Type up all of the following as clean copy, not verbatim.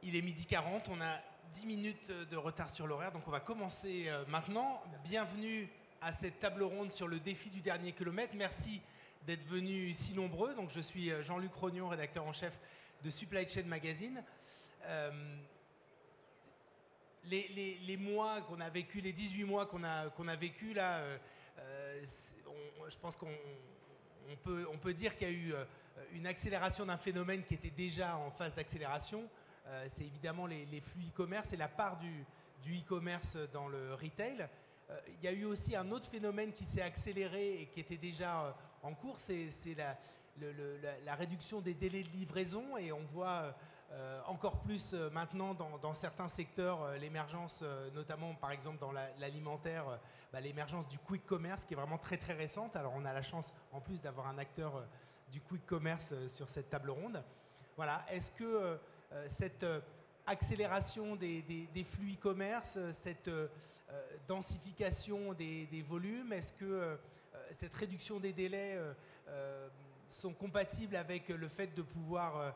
Il est 12h40, on a 10 minutes de retard sur l'horaire, donc on va commencer maintenant. Bienvenue à cette table ronde sur le défi du dernier kilomètre. Merci d'être venus si nombreux. Donc, je suis Jean-Luc Rognon, rédacteur en chef de Supply Chain Magazine. Les mois qu'on a vécu, les 18 mois qu'on a vécu là, je pense qu'on peut dire qu'il y a eu une accélération d'un phénomène qui était déjà en phase d'accélération. C'est évidemment les flux e-commerce et la part du e-commerce dans le retail. Il y a eu aussi un autre phénomène qui s'est accéléré et qui était déjà en cours, c'est la réduction des délais de livraison, et on voit encore plus maintenant dans certains secteurs l'émergence, notamment par exemple dans l'alimentaire, l'émergence du quick commerce qui est vraiment très très récente. Alors on a la chance en plus d'avoir un acteur du quick commerce sur cette table ronde. Voilà, est-ce que cette accélération des flux e-commerce, cette densification des volumes, est-ce que cette réduction des délais sont compatibles avec le fait de pouvoir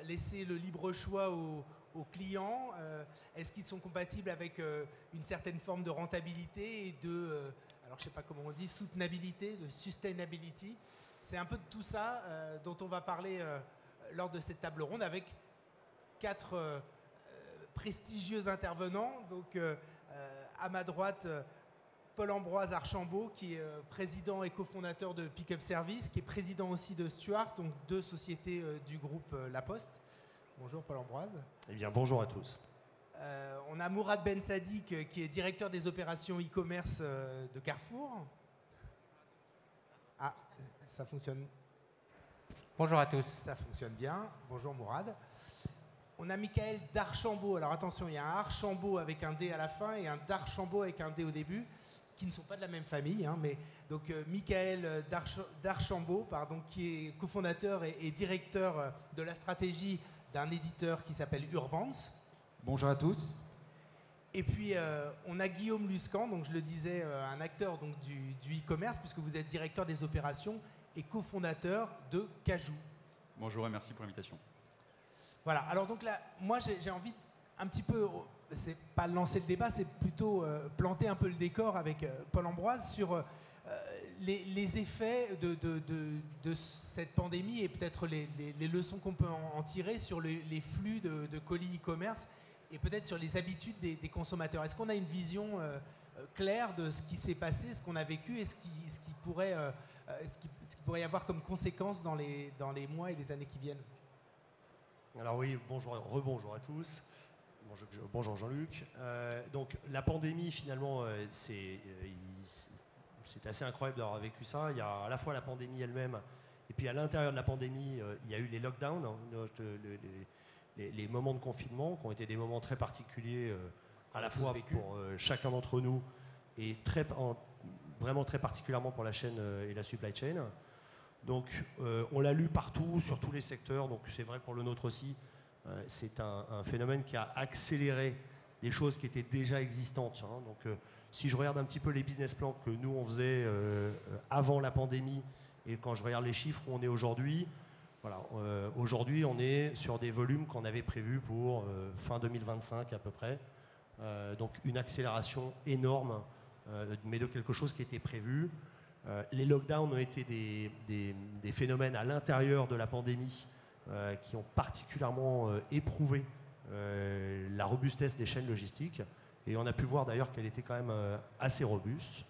laisser le libre choix aux clients? Est-ce qu'ils sont compatibles avec une certaine forme de rentabilité et alors je ne sais pas comment on dit, soutenabilité, de sustainability? C'est un peu de tout ça dont on va parler lors de cette table ronde avec 4 prestigieux intervenants. Donc à ma droite, Paul-Ambroise Archambault, qui est président et cofondateur de Pick Up Service, qui est président aussi de Stuart, donc 2 sociétés du groupe La Poste. Bonjour Paul-Ambroise. Eh bien, bonjour à tous. On a Mourad Ben Sadik, qui est directeur des opérations e-commerce de Carrefour. Ah, ça fonctionne. Bonjour à tous. Ça fonctionne bien. Bonjour Mourad. On a Michael Darchambault. Alors attention, il y a un Archambault avec un D à la fin et un Darchambault avec un D au début, qui ne sont pas de la même famille. Mais donc Michael Darchambault, qui est cofondateur et directeur de la stratégie d'un éditeur qui s'appelle Urbans. Bonjour à tous. Et puis on a Guillaume Luscan, donc je le disais, un acteur donc, du e-commerce, puisque vous êtes directeur des opérations et cofondateur de Cajoo. Bonjour et merci pour l'invitation. Voilà, alors donc là, moi j'ai envie un petit peu, c'est pas lancer le débat, c'est plutôt planter un peu le décor avec Paul-Ambroise sur les effets de cette pandémie et peut-être les leçons qu'on peut en tirer sur les flux de colis e-commerce et peut-être sur les habitudes des consommateurs. Est-ce qu'on a une vision claire de ce qui s'est passé, ce qu'on a vécu et ce qui pourrait y avoir comme conséquences dans les mois et les années qui viennent? Alors oui, rebonjour à tous. Bonjour Jean-Luc. Donc la pandémie, finalement, c'est assez incroyable d'avoir vécu ça. Il y a à la fois la pandémie elle-même, et puis à l'intérieur de la pandémie, il y a eu les lockdowns, les moments de confinement, qui ont été des moments très particuliers, à la fois pour chacun d'entre nous, et vraiment très particulièrement pour la chaîne et la supply chain. Donc on l'a lu partout, sur tous les secteurs, donc c'est vrai pour le nôtre aussi. C'est un phénomène qui a accéléré des choses qui étaient déjà existantes. Donc si je regarde un petit peu les business plans que nous on faisait avant la pandémie, et quand je regarde les chiffres où on est aujourd'hui, voilà, aujourd'hui on est sur des volumes qu'on avait prévus pour fin 2025 à peu près. Donc une accélération énorme, mais de quelque chose qui était prévu. Les lockdowns ont été des phénomènes à l'intérieur de la pandémie qui ont particulièrement éprouvé la robustesse des chaînes logistiques. Et on a pu voir d'ailleurs qu'elle était quand même assez robuste.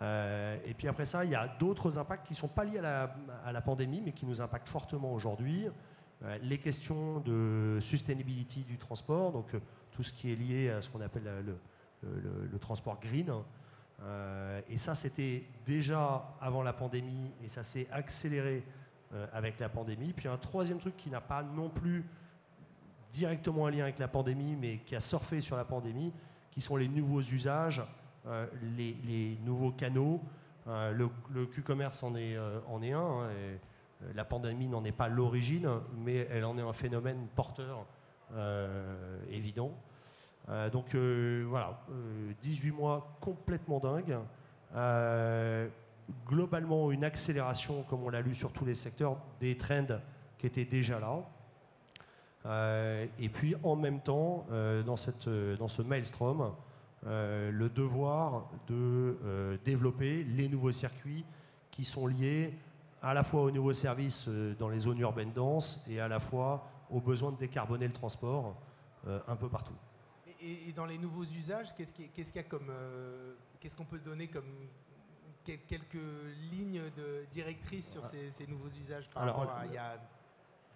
Et puis après ça, il y a d'autres impacts qui ne sont pas liés à la pandémie, mais qui nous impactent fortement aujourd'hui. Les questions de sustainability du transport, donc tout ce qui est lié à ce qu'on appelle le transport green. Et ça, c'était déjà avant la pandémie et ça s'est accéléré avec la pandémie. Puis un troisième truc qui n'a pas non plus directement un lien avec la pandémie, mais qui a surfé sur la pandémie, qui sont les nouveaux usages, les nouveaux canaux. Le Q-commerce en est un. Et la pandémie n'en est pas l'origine, mais elle en est un phénomène porteur évident. Donc voilà, 18 mois complètement dingues. Globalement, une accélération, comme on l'a lu sur tous les secteurs, des trends qui étaient déjà là. Et puis en même temps, dans ce maelstrom, le devoir de développer les nouveaux circuits qui sont liés à la fois aux nouveaux services dans les zones urbaines denses et à la fois aux besoins de décarboner le transport un peu partout. Et dans les nouveaux usages, qu'est-ce qu'on peut donner comme quelques lignes directrices sur ces nouveaux usages par rapport à il y a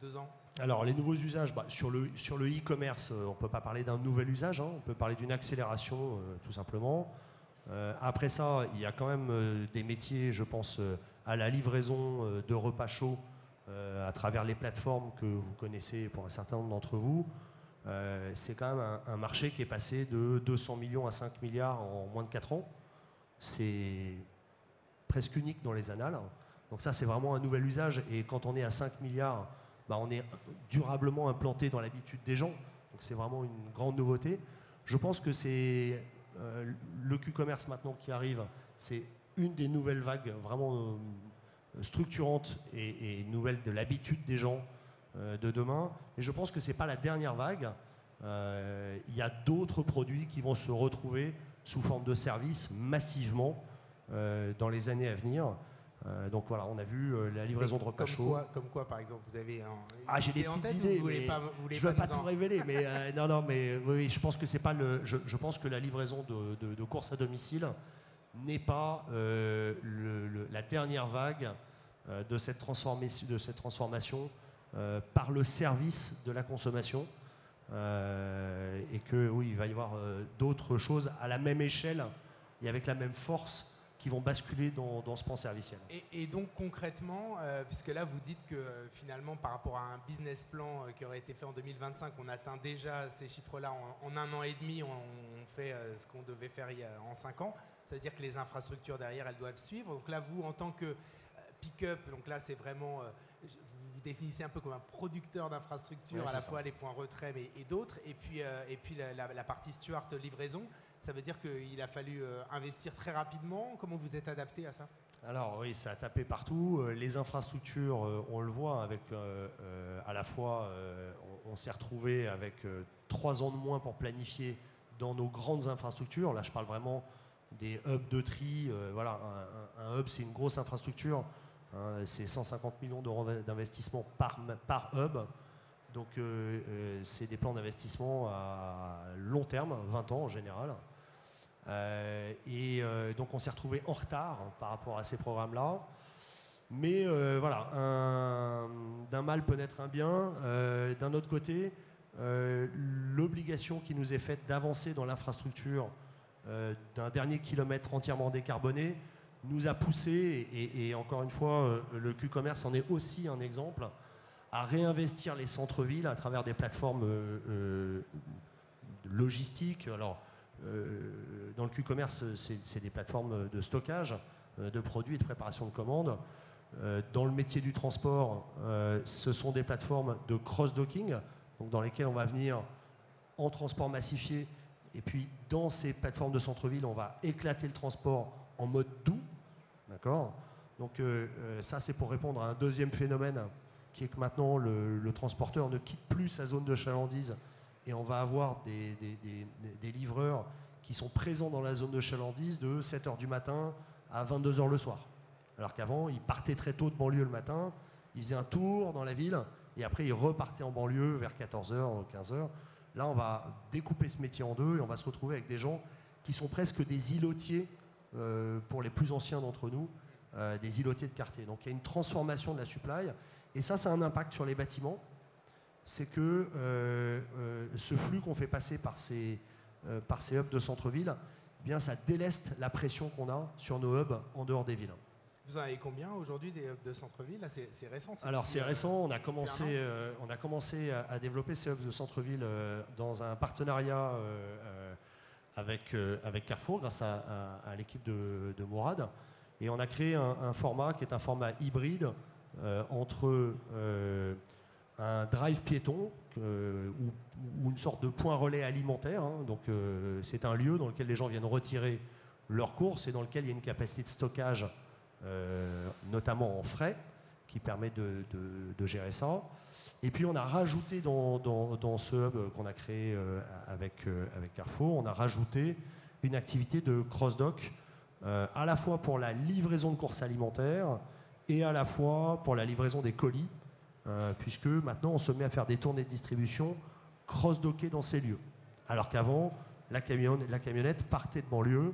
2 ans? Alors les nouveaux usages, sur le e-commerce, on ne peut pas parler d'un nouvel usage, on peut parler d'une accélération tout simplement. Après ça, il y a quand même des métiers, je pense à la livraison de repas chauds à travers les plateformes que vous connaissez pour un certain nombre d'entre vous. C'est quand même un marché qui est passé de 200 millions à 5 milliards en moins de 4 ans. C'est presque unique dans les annales. Donc ça, c'est vraiment un nouvel usage. Et quand on est à 5 milliards, on est durablement implanté dans l'habitude des gens. Donc c'est vraiment une grande nouveauté. Je pense que c'est le Q-commerce maintenant qui arrive. C'est une des nouvelles vagues vraiment structurantes et nouvelles de l'habitude des gens de demain. Et je pense que ce n'est pas la dernière vague. Il y a d'autres produits qui vont se retrouver sous forme de services massivement dans les années à venir. Donc voilà, on a vu la livraison de repas chauds. Comme quoi, par exemple, vous avez j'ai des petites idées, mais je ne veux pas tout révéler. Mais non, mais oui, je pense que c'est pas le. Je pense que la livraison de courses à domicile n'est pas la dernière vague de cette transformation par le service de la consommation. Et que oui, il va y avoir d'autres choses à la même échelle et avec la même force qui vont basculer dans ce pan serviciel. Et donc concrètement, puisque là vous dites que finalement par rapport à un business plan qui aurait été fait en 2025, on atteint déjà ces chiffres-là en 1 an et demi, on fait ce qu'on devait faire en 5 ans. Ça veut dire que les infrastructures derrière, elles doivent suivre. Donc là, vous, en tant que pick-up, donc là c'est vraiment... vous définissez un peu comme un producteur d'infrastructures, à la fois les points retrait et d'autres, et puis la partie Stuart livraison. Ça veut dire qu'il a fallu investir très rapidement. Comment vous êtes adapté à ça? Alors oui, ça a tapé partout. Les infrastructures, on le voit, avec à la fois, on s'est retrouvé avec 3 ans de moins pour planifier dans nos grandes infrastructures. Là, je parle vraiment des hubs de tri. Voilà, un hub, c'est une grosse infrastructure. C'est 150 millions d'euros d'investissement par hub. Donc c'est des plans d'investissement à long terme, 20 ans en général. Donc on s'est retrouvé en retard par rapport à ces programmes-là. Mais voilà, d'un mal peut naître un bien. D'un autre côté, l'obligation qui nous est faite d'avancer dans l'infrastructure d'un dernier kilomètre entièrement décarboné nous a poussé, et encore une fois, le Q-commerce en est aussi un exemple, à réinvestir les centres-villes à travers des plateformes logistiques. Alors, dans le Q-commerce, c'est des plateformes de stockage de produits et de préparation de commandes. Dans le métier du transport, ce sont des plateformes de cross-docking, donc dans lesquelles on va venir en transport massifié, et puis dans ces plateformes de centre-ville, on va éclater le transport en mode doux. D'accord ? Donc ça, c'est pour répondre à un deuxième phénomène, qui est que maintenant, le transporteur ne quitte plus sa zone de chalandise, et on va avoir des livreurs qui sont présents dans la zone de chalandise de 7h du matin à 22h le soir. Alors qu'avant, ils partaient très tôt de banlieue le matin, ils faisaient un tour dans la ville, et après ils repartaient en banlieue vers 14h, 15h. Là, on va découper ce métier en deux, et on va se retrouver avec des gens qui sont presque des îlotiers, pour les plus anciens d'entre nous, des îlotiers de quartier. Donc il y a une transformation de la supply, et ça a un impact sur les bâtiments. C'est que ce flux qu'on fait passer par ces hubs de centre-ville, eh bien, ça déleste la pression qu'on a sur nos hubs en dehors des villes. Vous en avez combien aujourd'hui des hubs de centre-ville? C'est récent. Alors c'est récent, on a commencé à développer ces hubs de centre-ville dans un partenariat avec Carrefour, grâce à l'équipe de Mourad. Et on a créé un format qui est un format hybride entre un drive piéton ou une sorte de point relais alimentaire. Donc c'est un lieu dans lequel les gens viennent retirer leurs courses et dans lequel il y a une capacité de stockage, notamment en frais, qui permet de gérer ça. Et puis on a rajouté dans ce hub qu'on a créé avec Carrefour, on a rajouté une activité de cross-dock à la fois pour la livraison de courses alimentaires et à la fois pour la livraison des colis, puisque maintenant on se met à faire des tournées de distribution cross-dockées dans ces lieux. Alors qu'avant, la camionnette partait de banlieue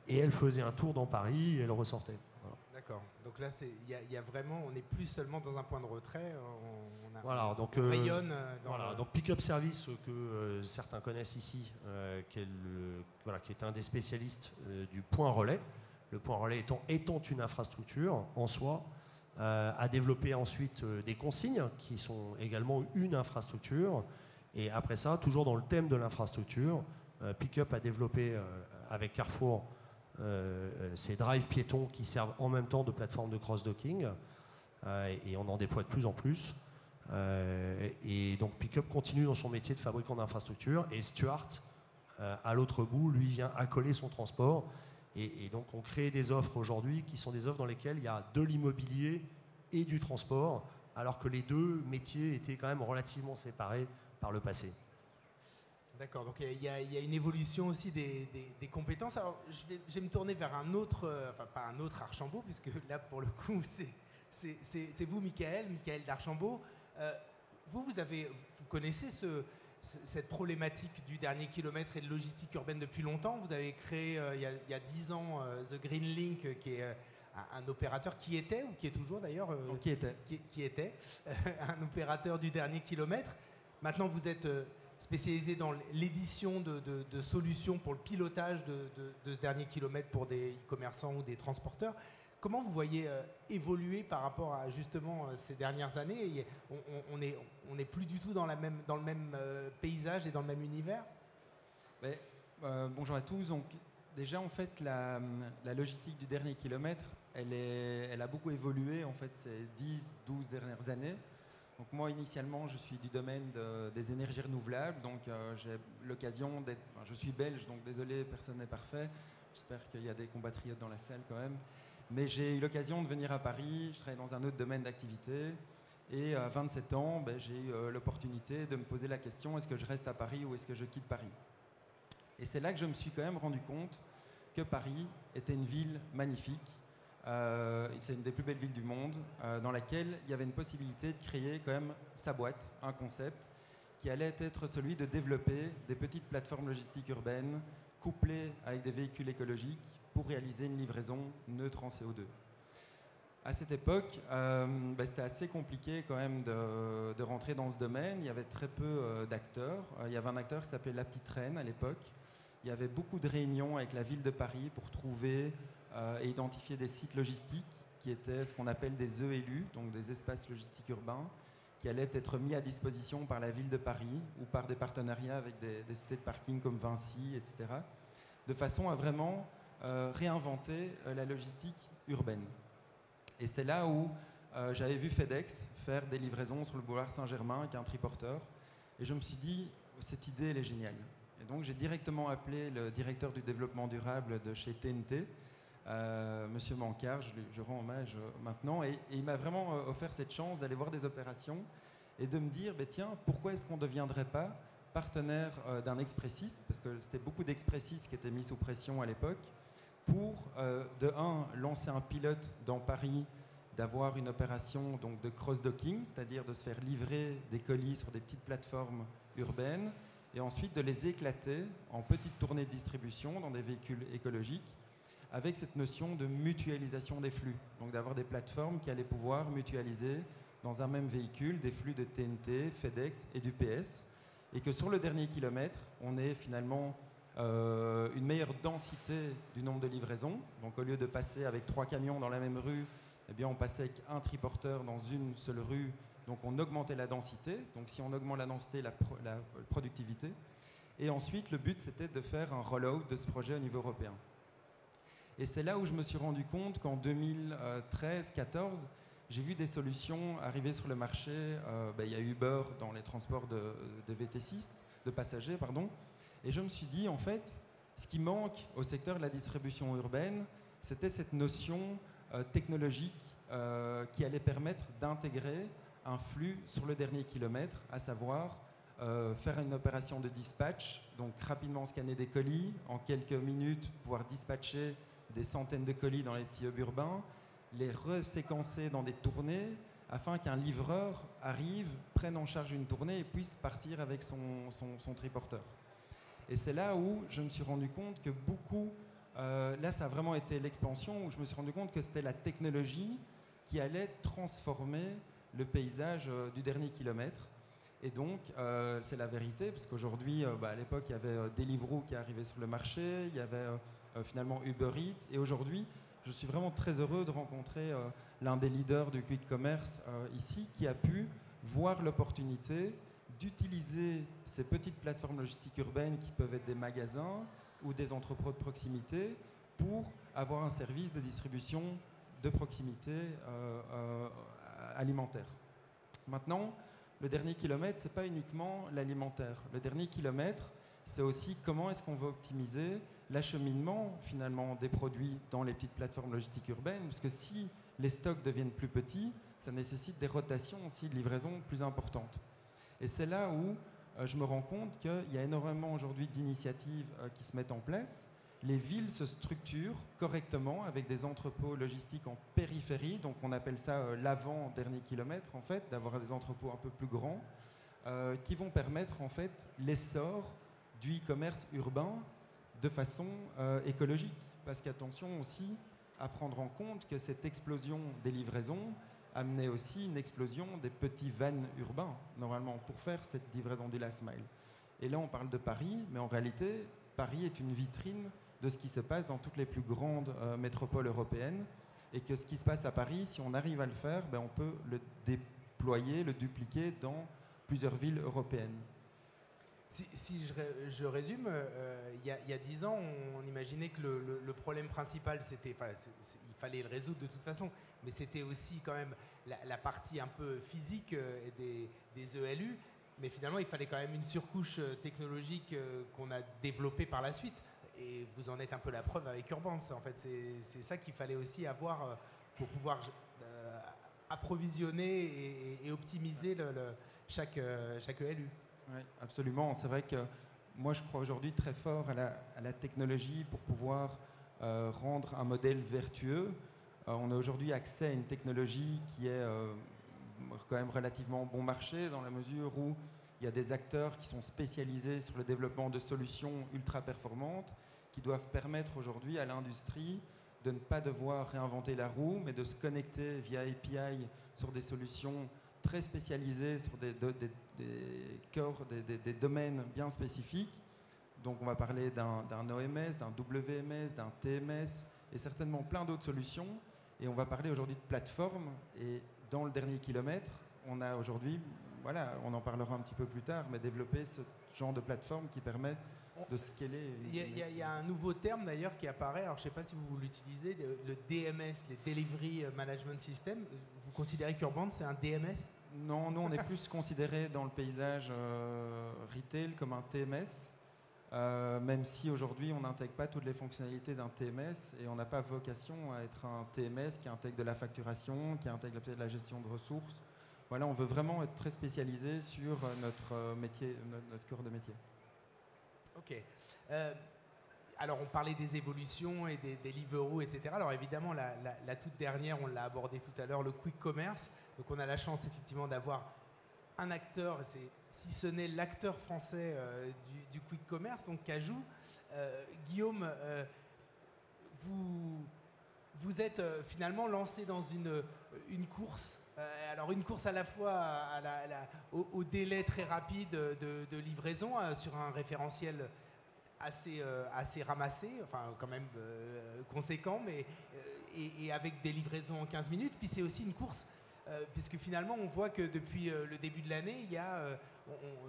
et elle faisait un tour dans Paris et elle ressortait. Voilà. D'accord. Donc là, y a vraiment, on n'est plus seulement dans un point de retrait, Voilà, donc, on rayonne. Donc Pick-up Service, que certains connaissent ici, qui est un des spécialistes du point relais. Le point relais étant une infrastructure en soi, a développé ensuite des consignes qui sont également une infrastructure. Et après ça, toujours dans le thème de l'infrastructure, Pick-up a développé avec Carrefour ces drives piétons qui servent en même temps de plateforme de cross-docking. Et on en déploie de plus en plus. Et donc Pick-up continue dans son métier de fabricant d'infrastructures. Et Stuart, à l'autre bout, lui vient accoler son transport. Et donc on crée des offres aujourd'hui qui sont des offres dans lesquelles il y a de l'immobilier et du transport, alors que les deux métiers étaient quand même relativement séparés par le passé. D'accord, donc il y a une évolution aussi des compétences. Alors je vais me tourner vers un autre, enfin pas un autre Archambault, puisque là pour le coup c'est vous, Michael d'Archambault. Vous connaissez cette problématique du dernier kilomètre et de logistique urbaine depuis longtemps. Vous avez créé il y a 10 ans The Green Link, qui est un opérateur qui était, ou qui est toujours d'ailleurs, qui était un opérateur du dernier kilomètre. Maintenant, vous êtes spécialisé dans l'édition de solutions pour le pilotage de ce dernier kilomètre pour des e-commerçants ou des transporteurs. Comment vous voyez évoluer par rapport à justement ces dernières années? On n'est plus du tout dans le même paysage et dans le même univers? Bonjour à tous. Donc, déjà, en fait, la logistique du dernier kilomètre, elle a beaucoup évolué en fait, ces 10-12 dernières années. Donc moi, initialement, je suis du domaine des énergies renouvelables. Donc j'ai l'occasion d'être... je suis belge, donc désolé, personne n'est parfait. J'espère qu'il y a des compatriotes dans la salle quand même. Mais j'ai eu l'occasion de venir à Paris, je travaille dans un autre domaine d'activité. Et à 27 ans, j'ai eu l'opportunité de me poser la question, est-ce que je reste à Paris ou est-ce que je quitte Paris? Et c'est là que je me suis quand même rendu compte que Paris était une ville magnifique. C'est une des plus belles villes du monde, dans laquelle il y avait une possibilité de créer quand même sa boîte, un concept, qui allait être celui de développer des petites plateformes logistiques urbaines couplées avec des véhicules écologiques pour réaliser une livraison neutre en CO2. À cette époque, c'était assez compliqué quand même de rentrer dans ce domaine. Il y avait très peu d'acteurs. Il y avait un acteur qui s'appelait La Petite Reine à l'époque. Il y avait beaucoup de réunions avec la ville de Paris pour trouver et identifier des sites logistiques qui étaient ce qu'on appelle des ELU, donc des espaces logistiques urbains, qui allaient être mis à disposition par la ville de Paris ou par des partenariats avec des sociétés de parking comme Vinci, etc., de façon à vraiment réinventer la logistique urbaine. Et c'est là où j'avais vu FedEx faire des livraisons sur le boulevard Saint-Germain avec un triporteur. Et je me suis dit, cette idée, elle est géniale. Et donc, j'ai directement appelé le directeur du développement durable de chez TNT, Monsieur Mancard, je rends hommage maintenant. Et il m'a vraiment offert cette chance d'aller voir des opérations et de me dire, tiens, pourquoi est-ce qu'on ne deviendrait pas partenaire d'un expressiste, parce que c'était beaucoup d'expressistes qui étaient mis sous pression à l'époque, pour, lancer un pilote dans Paris, d'avoir une opération donc, de cross-docking, c'est-à-dire de se faire livrer des colis sur des petites plateformes urbaines, et ensuite de les éclater en petites tournées de distribution dans des véhicules écologiques, avec cette notion de mutualisation des flux. Donc d'avoir des plateformes qui allaient pouvoir mutualiser dans un même véhicule des flux de TNT, FedEx et d'UPS, et que sur le dernier kilomètre, on ait finalement une meilleure densité du nombre de livraisons. Donc au lieu de passer avec 3 camions dans la même rue, eh bien on passait avec un triporteur dans une seule rue, donc on augmentait la densité. Donc si on augmente la densité, la productivité. Et ensuite, le but, c'était de faire un roll-out de ce projet au niveau européen. Et c'est là où je me suis rendu compte qu'en 2013-14, j'ai vu des solutions arriver sur le marché. Il y a Uber dans les transports de VT6, de passagers, pardon. Et je me suis dit, en fait, ce qui manque au secteur de la distribution urbaine, c'était cette notion technologique qui allait permettre d'intégrer un flux sur le dernier kilomètre, à savoir faire une opération de dispatch, donc rapidement scanner des colis, en quelques minutes pouvoir dispatcher des centaines de colis dans les petits hubs urbains, les reséquencer dans des tournées afin qu'un livreur arrive, prenne en charge une tournée et puisse partir avec son triporteur. Et c'est là où je me suis rendu compte que là ça a vraiment été l'expansion, où je me suis rendu compte que c'était la technologie qui allait transformer le paysage du dernier kilomètre. Et donc, c'est la vérité, parce qu'aujourd'hui, à l'époque, il y avait Deliveroo qui arrivait sur le marché, il y avait finalement Uber Eats, et aujourd'hui, je suis vraiment très heureux de rencontrer l'un des leaders du quick commerce ici, qui a pu voir l'opportunité d'utiliser ces petites plateformes logistiques urbaines qui peuvent être des magasins ou des entrepôts de proximité pour avoir un service de distribution de proximité alimentaire. Maintenant, le dernier kilomètre, ce n'est pas uniquement l'alimentaire. Le dernier kilomètre, c'est aussi comment est-ce qu'on va optimiser l'acheminement finalement des produits dans les petites plateformes logistiques urbaines, parce que si les stocks deviennent plus petits, ça nécessite des rotations aussi de livraison plus importantes. Et c'est là où je me rends compte qu'il y a énormément aujourd'hui d'initiatives qui se mettent en place. Les villes se structurent correctement avec des entrepôts logistiques en périphérie, donc on appelle ça l'avant-dernier kilomètre en fait, d'avoir des entrepôts un peu plus grands qui vont permettre en fait l'essor du e-commerce urbain de façon écologique. Parce qu'attention aussi à prendre en compte que cette explosion des livraisons amenait aussi une explosion des petits vans urbains, normalement, pour faire cette livraison du last mile. Et là, on parle de Paris, mais en réalité, Paris est une vitrine de ce qui se passe dans toutes les plus grandes métropoles européennes. Et que ce qui se passe à Paris, si on arrive à le faire, on peut le déployer, le dupliquer dans plusieurs villes européennes. Si je résume, il y a 10 ans, on imaginait que le problème principal, c'était, il fallait le résoudre de toute façon, mais c'était aussi quand même la partie un peu physique des ELU, mais finalement, il fallait quand même une surcouche technologique qu'on a développée par la suite. Et vous en êtes un peu la preuve avec Urbans. En fait, c'est ça qu'il fallait aussi avoir pour pouvoir approvisionner et optimiser chaque ELU. Oui, absolument. C'est vrai que moi, je crois aujourd'hui très fort à la technologie pour pouvoir rendre un modèle vertueux. On a aujourd'hui accès à une technologie qui est quand même relativement bon marché dans la mesure où il y a des acteurs qui sont spécialisés sur le développement de solutions ultra performantes qui doivent permettre aujourd'hui à l'industrie de ne pas devoir réinventer la roue, mais de se connecter via API sur des solutions très spécialisées, sur des corps, des domaines bien spécifiques. Donc on va parler d'un OMS, d'un WMS, d'un TMS et certainement plein d'autres solutions. Et on va parler aujourd'hui de plateformes. Et dans le dernier kilomètre, on a aujourd'hui, voilà, on en parlera un petit peu plus tard, mais développer ce genre de plateforme qui permettent de scaler. Il y a un nouveau terme d'ailleurs qui apparaît, alors je ne sais pas si vous l'utilisez, le DMS, les Delivery Management System. Vous considérez qu'Urbans c'est un DMS ? Non, nous on est plus considéré dans le paysage retail comme un TMS, même si aujourd'hui on n'intègre pas toutes les fonctionnalités d'un TMS et on n'a pas vocation à être un TMS qui intègre de la facturation, qui intègre peut-être de la gestion de ressources. Voilà, on veut vraiment être très spécialisé sur notre métier, notre cœur de métier. Ok. Alors on parlait des évolutions et des Deliveroo, etc. Alors évidemment, la toute dernière, on l'a abordé tout à l'heure, le quick commerce. Donc on a la chance effectivement d'avoir un acteur, si ce n'est l'acteur français du quick commerce, donc Cajoo. Guillaume, vous êtes finalement lancé dans une course. Alors une course à la fois au délai très rapide de livraison sur un référentiel assez ramassé, enfin quand même conséquent, mais et avec des livraisons en 15 minutes. Puis c'est aussi une course, puisque finalement on voit que depuis le début de l'année, il y a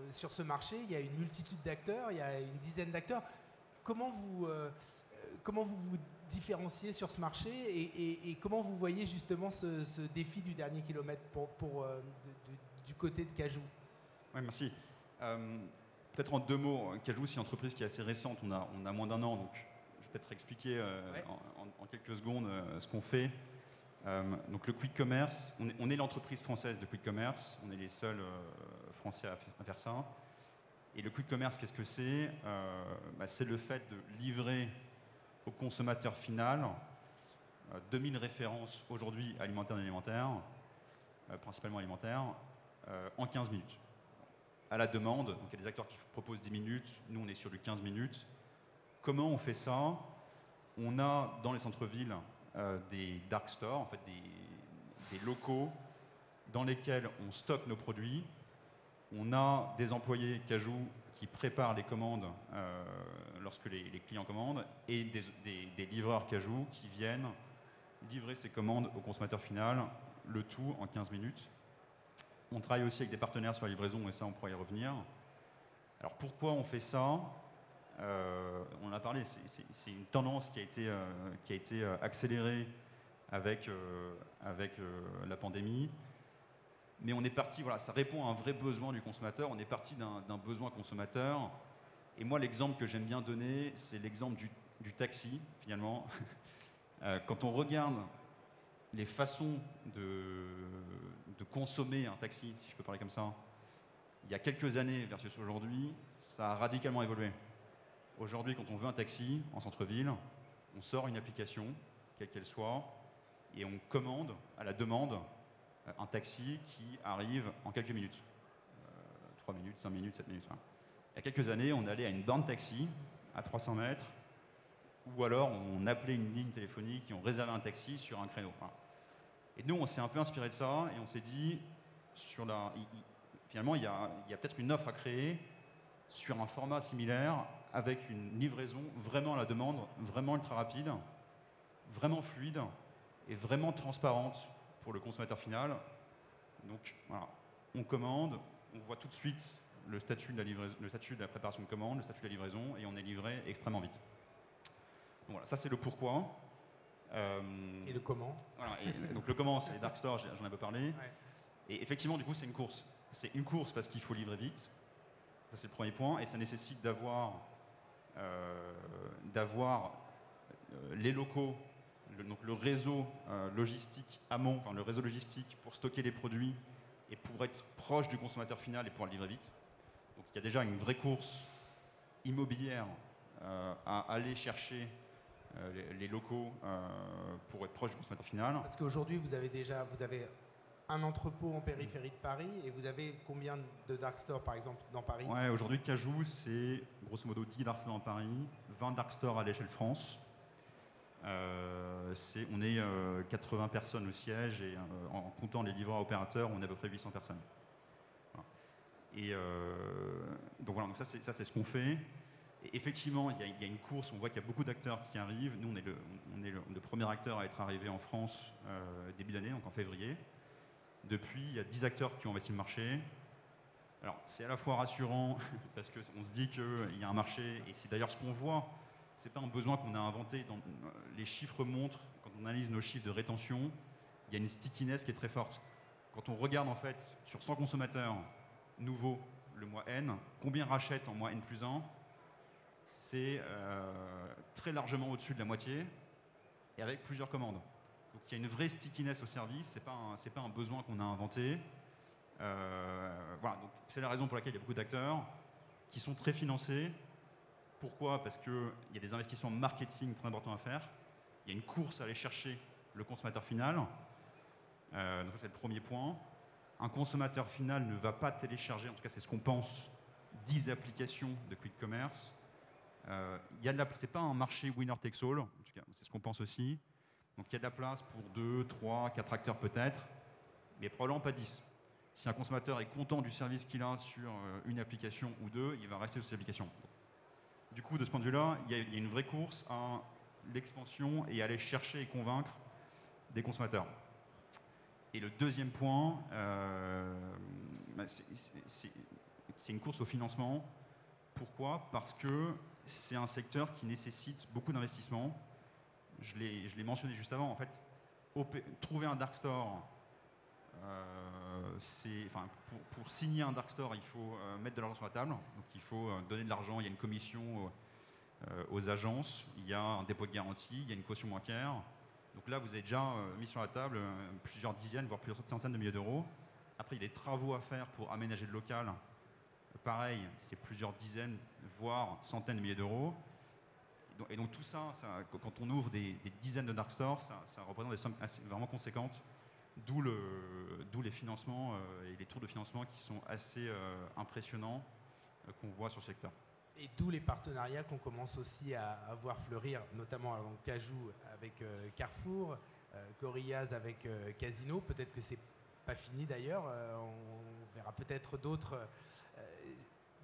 sur ce marché, il y a une multitude d'acteurs, il y a une dizaine d'acteurs. Comment vous vous différenciez sur ce marché et comment vous voyez justement ce défi du dernier kilomètre du côté de Cajoo ? Oui, merci. Peut-être en 2 mots, Cajoo, c'est une entreprise qui est assez récente, on a moins d'1 an, donc je vais peut-être expliquer en quelques secondes ce qu'on fait. Donc le quick commerce, on est l'entreprise française de quick commerce, on est les seuls français à faire ça. Et le quick commerce, qu'est-ce que c'est? C'est le fait de livrer au consommateur final 2000 références aujourd'hui alimentaires et alimentaires, principalement alimentaires, en 15 minutes. À la demande, donc il y a des acteurs qui proposent 10 minutes, nous on est sur du 15 minutes. Comment on fait ça? On a dans les centres-villes des dark stores, en fait des locaux dans lesquels on stocke nos produits. On a des employés Cajoo qui préparent les commandes lorsque les clients commandent et des livreurs Cajoo qui viennent livrer ces commandes au consommateur final, le tout en 15 minutes. On travaille aussi avec des partenaires sur la livraison et ça on pourra y revenir. Alors pourquoi on fait ça? On en a parlé, c'est une tendance qui a été accélérée avec la pandémie. Mais on est parti, voilà, ça répond à un vrai besoin du consommateur. On est parti d'un besoin consommateur. Et moi, l'exemple que j'aime bien donner, c'est l'exemple du taxi, finalement. Quand on regarde les façons de consommer un taxi, si je peux parler comme ça, il y a quelques années versus aujourd'hui, ça a radicalement évolué. Aujourd'hui, quand on veut un taxi en centre-ville, on sort une application, quelle qu'elle soit, et on commande à la demande un taxi qui arrive en quelques minutes. 3 minutes, 5 minutes, 7 minutes. Hein. Il y a quelques années, on allait à une borne taxi à 300 mètres, ou alors on appelait une ligne téléphonique et on réservait un taxi sur un créneau. Hein. Et nous, on s'est un peu inspiré de ça et on s'est dit, finalement, il y a peut-être une offre à créer sur un format similaire avec une livraison vraiment à la demande, vraiment ultra rapide, vraiment fluide et vraiment transparente pour le consommateur final. Donc voilà, on commande, on voit tout de suite le statut de la préparation de commande, le statut de la livraison et on est livré extrêmement vite. Donc voilà, ça c'est le pourquoi. Et le comment? Voilà, donc le comment, c'est les dark stores, j'en ai pas parlé. Ouais. Et effectivement, du coup, c'est une course. C'est une course parce qu'il faut livrer vite. Ça, c'est le premier point. Et ça nécessite d'avoir les locaux, donc le réseau logistique amont, enfin le réseau logistique pour stocker les produits et pour être proche du consommateur final et pouvoir le livrer vite. Donc il y a déjà une vraie course immobilière à aller chercher les locaux pour être proche du consommateur final. Parce qu'aujourd'hui, vous avez un entrepôt en périphérie de Paris et vous avez combien de dark stores par exemple dans Paris? Ouais, aujourd'hui, Cajoo, c'est grosso modo 10 dark stores dans Paris, 20 dark stores à l'échelle France. On est 80 personnes au siège et en comptant les livreurs opérateurs, on est à peu près 800 personnes. Voilà. Et donc voilà, donc ça c'est ce qu'on fait. Et effectivement, il y a une course, on voit qu'il y a beaucoup d'acteurs qui arrivent. Nous, on est le premier acteur à être arrivé en France début d'année, donc en février. Depuis, il y a 10 acteurs qui ont investi le marché. Alors, c'est à la fois rassurant parce qu'on se dit qu'il y a un marché, et c'est d'ailleurs ce qu'on voit. Ce n'est pas un besoin qu'on a inventé. Les chiffres montrent, quand on analyse nos chiffres de rétention, il y a une stickiness qui est très forte. Quand on regarde en fait sur 100 consommateurs nouveaux le mois N, combien rachètent en mois N+1, c'est très largement au-dessus de la moitié et avec plusieurs commandes. Donc il y a une vraie stickiness au service, c'est pas un besoin qu'on a inventé. Voilà, donc c'est la raison pour laquelle il y a beaucoup d'acteurs qui sont très financés. Pourquoi? Parce qu'il y a des investissements marketing très importants à faire. Il y a une course à aller chercher le consommateur final. Donc ça, c'est le premier point. Un consommateur final ne va pas télécharger, en tout cas c'est ce qu'on pense, 10 applications de quick commerce. C'est pas un marché winner takes all, en tout cas c'est ce qu'on pense aussi. Donc il y a de la place pour 2, 3, 4 acteurs peut-être, mais probablement pas 10. Si un consommateur est content du service qu'il a sur une application ou deux, il va rester sur cette application. Du coup, de ce point de vue-là, il y a une vraie course à l'expansion et à aller chercher et convaincre des consommateurs. Et le deuxième point, c'est une course au financement. Pourquoi? Parce que c'est un secteur qui nécessite beaucoup d'investissement. Je l'ai mentionné juste avant. En fait, trouver un dark store, pour signer un dark store, il faut mettre de l'argent sur la table. Donc il faut donner de l'argent, il y a une commission aux agences, il y a un dépôt de garantie, il y a une caution bancaire. Donc là, vous avez déjà mis sur la table plusieurs dizaines, voire plusieurs centaines de milliers d'euros. Après, il y a des travaux à faire pour aménager le local. Pareil, c'est plusieurs dizaines, voire centaines de milliers d'euros. Et donc tout ça, quand on ouvre des dizaines de dark stores, ça représente des sommes vraiment conséquentes. D'où les financements et les tours de financement qui sont assez impressionnants qu'on voit sur ce secteur. Et d'où les partenariats qu'on commence aussi à voir fleurir, notamment avec Cajoo avec Carrefour, Gorillaz avec Casino. Peut-être que c'est pas fini d'ailleurs, on verra peut-être d'autres.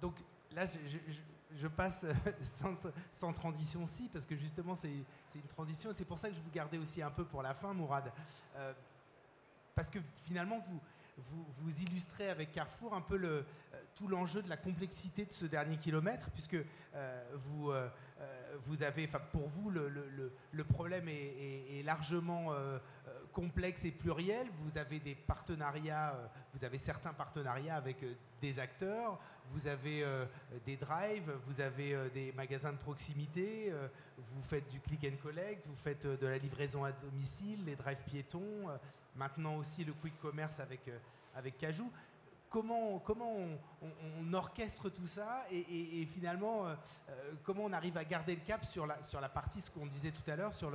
Donc là, je passe sans transition parce que justement c'est une transition et c'est pour ça que je vous gardais aussi un peu pour la fin, Mourad. Parce que finalement, vous illustrez avec Carrefour un peu tout l'enjeu de la complexité de ce dernier kilomètre, puisque vous avez, pour vous, le problème est largement complexe et pluriel. Vous avez des partenariats, vous avez certains partenariats avec des acteurs, vous avez des drives, vous avez des magasins de proximité, vous faites du click and collect, vous faites de la livraison à domicile, les drives piétons, maintenant aussi le quick commerce avec Cajoo. Comment on orchestre tout ça et finalement comment on arrive à garder le cap sur la partie, ce qu'on disait tout à l'heure, sur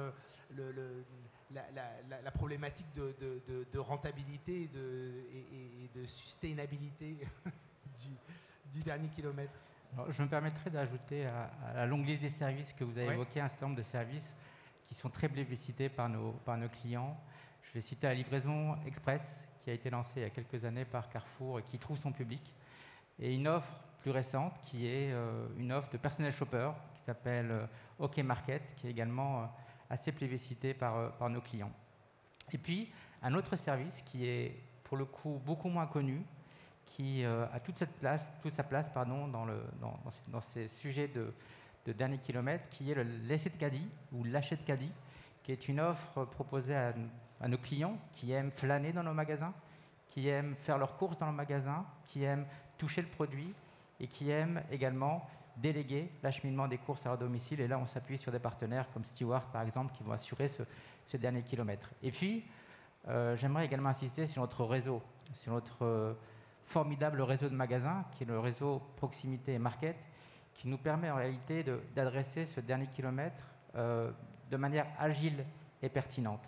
la problématique de rentabilité et de sustainabilité du dernier kilomètre. Alors, je me permettrai d'ajouter à la longue liste des services que vous avez évoqué un certain nombre de services qui sont très plébiscités par nos clients. Je vais citer la livraison express qui a été lancée il y a quelques années par Carrefour et qui trouve son public. Et une offre plus récente qui est une offre de personnel shopper qui s'appelle OK Market, qui est également assez plébiscité par nos clients. Et puis, un autre service qui est pour le coup beaucoup moins connu, qui a toute sa place dans ces sujets de dernier kilomètre, qui est le laisser de caddie ou lâcher de caddie, qui est une offre proposée à nos clients qui aiment flâner dans nos magasins, qui aiment faire leurs courses dans le magasin, qui aiment toucher le produit et qui aiment également déléguer l'acheminement des courses à leur domicile. Et là, on s'appuie sur des partenaires comme Stewart, par exemple, qui vont assurer ce dernier kilomètre. Et puis, j'aimerais également insister sur notre réseau, sur notre formidable réseau de magasins, qui est le réseau Proximité et Market, qui nous permet en réalité d'adresser ce dernier kilomètre de manière agile et pertinente.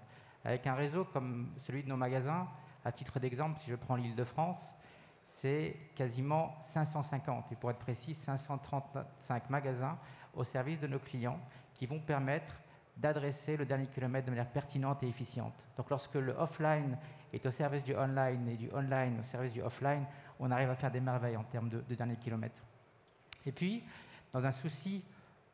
Avec un réseau comme celui de nos magasins, à titre d'exemple, si je prends l'Île-de-France, c'est quasiment 550, et pour être précis, 535 magasins au service de nos clients qui vont permettre d'adresser le dernier kilomètre de manière pertinente et efficiente. Donc lorsque le offline est au service du online et du online au service du offline, on arrive à faire des merveilles en termes de dernier kilomètre. Et puis, dans un souci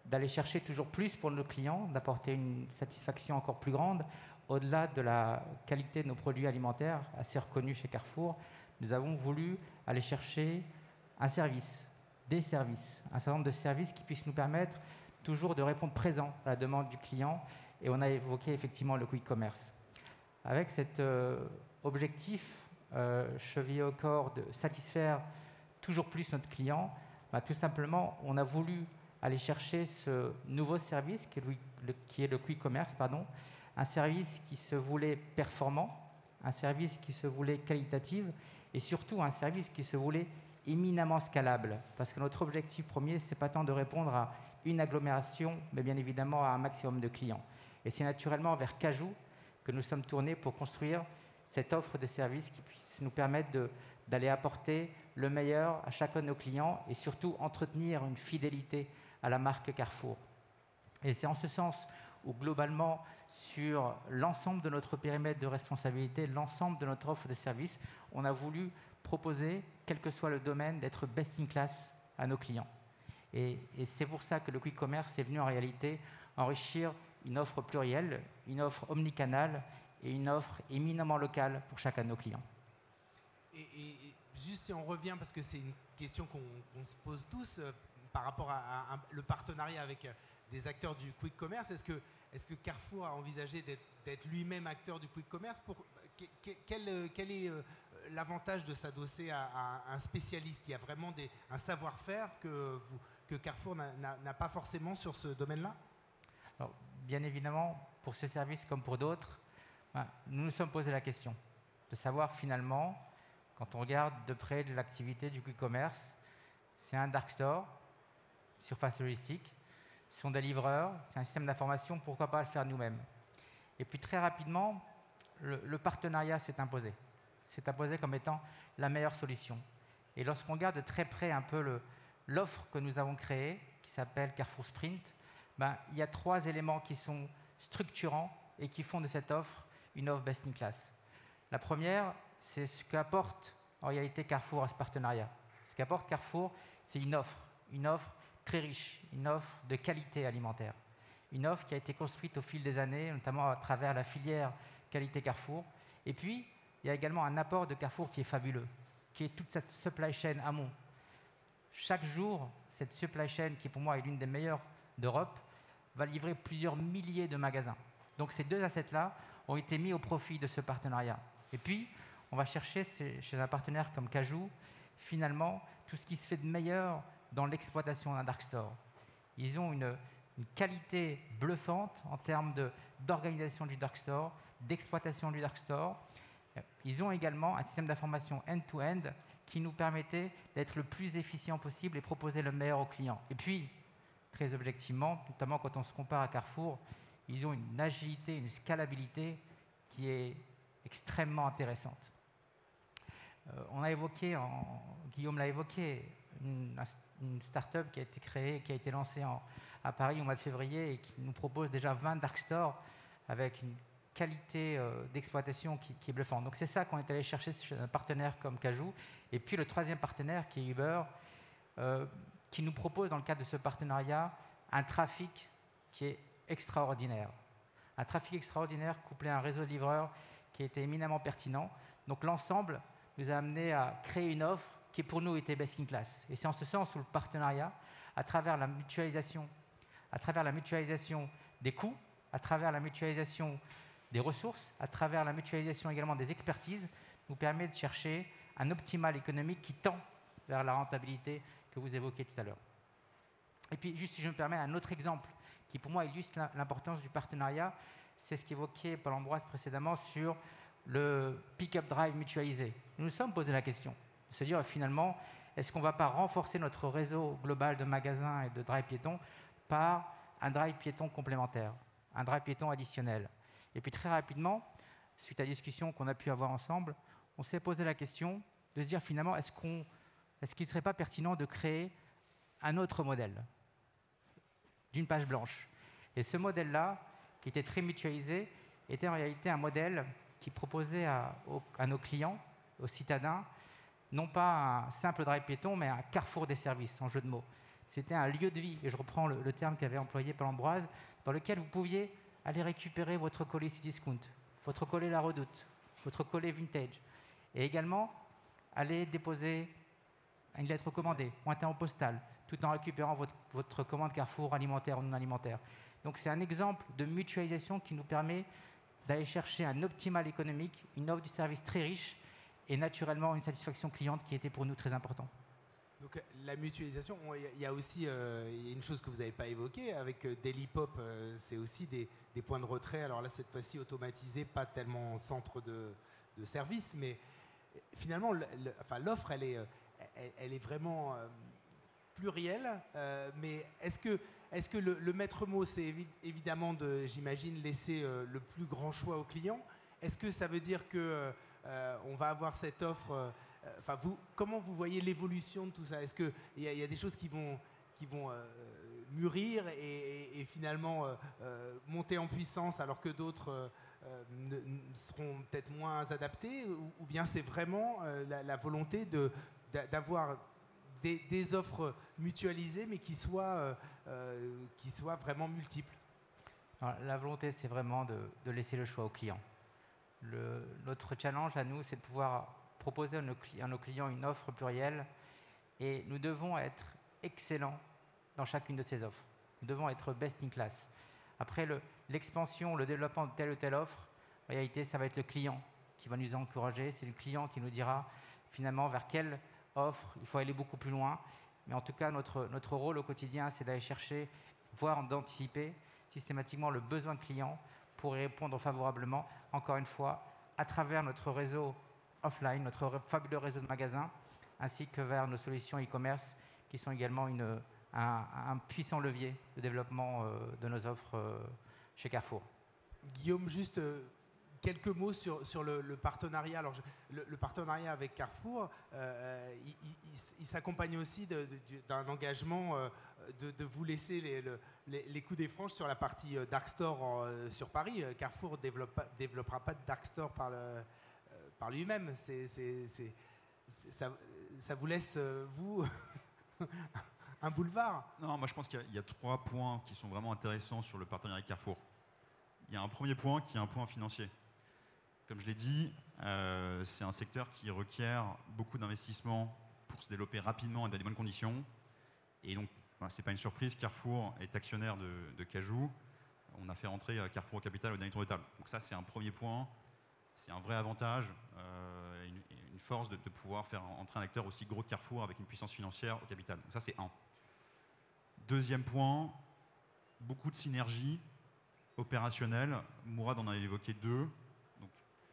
d'aller chercher toujours plus pour nos clients, d'apporter une satisfaction encore plus grande, au-delà de la qualité de nos produits alimentaires, assez reconnus chez Carrefour, nous avons voulu aller chercher un service, des services, un certain nombre de services qui puissent nous permettre toujours de répondre présent à la demande du client. Et on a évoqué effectivement le quick commerce. Avec cet objectif chevillé au corps de satisfaire toujours plus notre client, tout simplement, on a voulu aller chercher ce nouveau service qui est le quick commerce, un service qui se voulait performant, un service qui se voulait qualitatif et surtout un service qui se voulait éminemment scalable. Parce que notre objectif premier, ce n'est pas tant de répondre à une agglomération, mais bien évidemment à un maximum de clients. Et c'est naturellement vers Cajoo que nous sommes tournés pour construire cette offre de services qui puisse nous permettre d'aller apporter le meilleur à chacun de nos clients et surtout entretenir une fidélité à la marque Carrefour. Et c'est en ce sens où globalement, sur l'ensemble de notre périmètre de responsabilité, l'ensemble de notre offre de services, on a voulu proposer, quel que soit le domaine, d'être best in class à nos clients. Et c'est pour ça que le quick commerce est venu en réalité enrichir une offre plurielle, une offre omnicanale et une offre éminemment locale pour chacun de nos clients. Et juste si on revient, parce que c'est une question qu'on se pose tous par rapport à le partenariat avec des acteurs du quick commerce, est-ce que Carrefour a envisagé d'être lui-même acteur du quick commerce quel est l'avantage de s'adosser à un spécialiste? Il y a vraiment un savoir-faire que Carrefour n'a pas forcément sur ce domaine-là? Alors, bien évidemment, pour ce service comme pour d'autres, nous nous sommes posé la question de savoir finalement, quand on regarde de près de l'activité du quick commerce, c'est un dark store, surface logistique, ce sont des livreurs, c'est un système d'information, pourquoi pas le faire nous-mêmes. Et puis très rapidement, le partenariat s'est imposé. C'est imposé comme étant la meilleure solution. Et lorsqu'on regarde de très près un peu l'offre que nous avons créée, qui s'appelle Carrefour Sprint, il y a 3 éléments qui sont structurants et qui font de cette offre une offre best in class. La première, c'est ce qu'apporte en réalité Carrefour à ce partenariat. Ce qu'apporte Carrefour, c'est une offre très riche, une offre de qualité alimentaire. Une offre qui a été construite au fil des années, notamment à travers la filière qualité Carrefour. Et puis, il y a également un apport de Carrefour qui est fabuleux, qui est toute cette supply chain amont. Chaque jour, cette supply chain, qui pour moi est l'une des meilleures d'Europe, va livrer plusieurs milliers de magasins. Donc ces 2 assets-là ont été mis au profit de ce partenariat. Et puis, on va chercher chez un partenaire comme Cajoo, finalement, tout ce qui se fait de meilleur dans l'exploitation d'un dark store. Ils ont une qualité bluffante en termes d'organisation du dark store, d'exploitation du dark store. Ils ont également un système d'information end-to-end qui nous permettait d'être le plus efficient possible et proposer le meilleur aux clients. Et puis, très objectivement, notamment quand on se compare à Carrefour, ils ont une agilité, une scalabilité qui est extrêmement intéressante. On a évoqué, Guillaume l'a évoqué, une start-up qui a été créée, qui a été lancée à Paris au mois de février et qui nous propose déjà 20 dark stores avec une qualité d'exploitation qui est bluffante. Donc c'est ça qu'on est allé chercher chez un partenaire comme Cajoo. Et puis le 3e partenaire qui est Uber, qui nous propose dans le cadre de ce partenariat un trafic qui est extraordinaire. Un trafic extraordinaire couplé à un réseau de livreurs qui a été éminemment pertinent. Donc l'ensemble nous a amené à créer une offre qui pour nous était best in class. Et c'est en ce sens où le partenariat, à travers la mutualisation des coûts, à travers la mutualisation des ressources, à travers la mutualisation également des expertises, nous permet de chercher un optimal économique qui tend vers la rentabilité que vous évoquiez tout à l'heure. Et puis, juste si je me permets, un autre exemple qui pour moi illustre l'importance du partenariat, c'est ce qu'évoquait Paul-Ambroise précédemment sur le pick-up drive mutualisé. Nous nous sommes posé la question de se dire finalement, est-ce qu'on ne va pas renforcer notre réseau global de magasins et de drive piétons par un drive piéton complémentaire, un drive piéton additionnel? Et puis très rapidement, suite à la discussion qu'on a pu avoir ensemble, on s'est posé la question de se dire finalement, est-ce qu'il ne serait pas pertinent de créer un autre modèle d'une page blanche? Et ce modèle-là, qui était très mutualisé, était en réalité un modèle qui proposait à nos clients, aux citadins, non pas un simple drive piéton, mais un carrefour des services, en jeu de mots. C'était un lieu de vie, et je reprends le terme qu'avait employé Paul-Ambroise, dans lequel vous pouviez aller récupérer votre colis Cdiscount, votre colis La Redoute, votre colis Vintage, et également aller déposer une lettre commandée ou un timbre postal, tout en récupérant votre commande Carrefour alimentaire ou non alimentaire. Donc c'est un exemple de mutualisation qui nous permet d'aller chercher un optimal économique, une offre du service très riche et naturellement une satisfaction cliente qui était pour nous très important. Donc la mutualisation, il y a aussi une chose que vous n'avez pas évoquée, avec Deli-Pop, c'est aussi des points de retrait, alors là cette fois-ci automatisés, pas tellement en centre de service, mais finalement l'offre elle est vraiment plurielle, mais est-ce que le maître mot c'est évidemment j'imagine, laisser le plus grand choix au client? Est-ce que ça veut dire que on va avoir cette offre comment vous voyez l'évolution de tout ça? Est-ce qu'il y a des choses qui vont mûrir et finalement monter en puissance alors que d'autres seront peut-être moins adaptées, ou bien c'est vraiment la volonté d'avoir des offres mutualisées mais qui soient vraiment multiples? Alors, la volonté, c'est vraiment de laisser le choix au client. Notre challenge à nous, c'est de pouvoir proposer à nos clients une offre plurielle, et nous devons être excellents dans chacune de ces offres. Nous devons être best in class. Après l'expansion, le développement de telle ou telle offre, en réalité, ça va être le client qui va nous encourager. C'est le client qui nous dira finalement vers quelle offre il faut aller beaucoup plus loin. Mais en tout cas, notre rôle au quotidien, c'est d'aller chercher, voire d'anticiper systématiquement le besoin client pour y répondre favorablement, encore une fois, à travers notre réseau offline, notre fabuleux réseau de magasins, ainsi que vers nos solutions e-commerce, qui sont également un puissant levier de développement de nos offres chez Carrefour. Guillaume, juste quelques mots sur le partenariat. Alors, le partenariat avec Carrefour, il s'accompagne aussi d'un engagement de vous laisser les coups des franges sur la partie Dark Store sur Paris. Carrefour développera pas de Dark Store par lui-même. Ça vous laisse, vous, un boulevard. Non, moi je pense qu'il y a 3 points qui sont vraiment intéressants sur le partenariat avec Carrefour. Il y a un premier point qui est un point financier. Comme je l'ai dit, c'est un secteur qui requiert beaucoup d'investissements pour se développer rapidement et dans des bonnes conditions. Et donc, voilà, ce n'est pas une surprise, Carrefour est actionnaire de Cajoo. On a fait rentrer Carrefour au capital au dernier tour de table. Donc ça, c'est un premier point. C'est un vrai avantage, une force de pouvoir faire entrer un acteur aussi gros que Carrefour avec une puissance financière au capital. Donc ça, c'est un. Deuxième point, beaucoup de synergies opérationnelles. Mourad en a évoqué 2. Donc,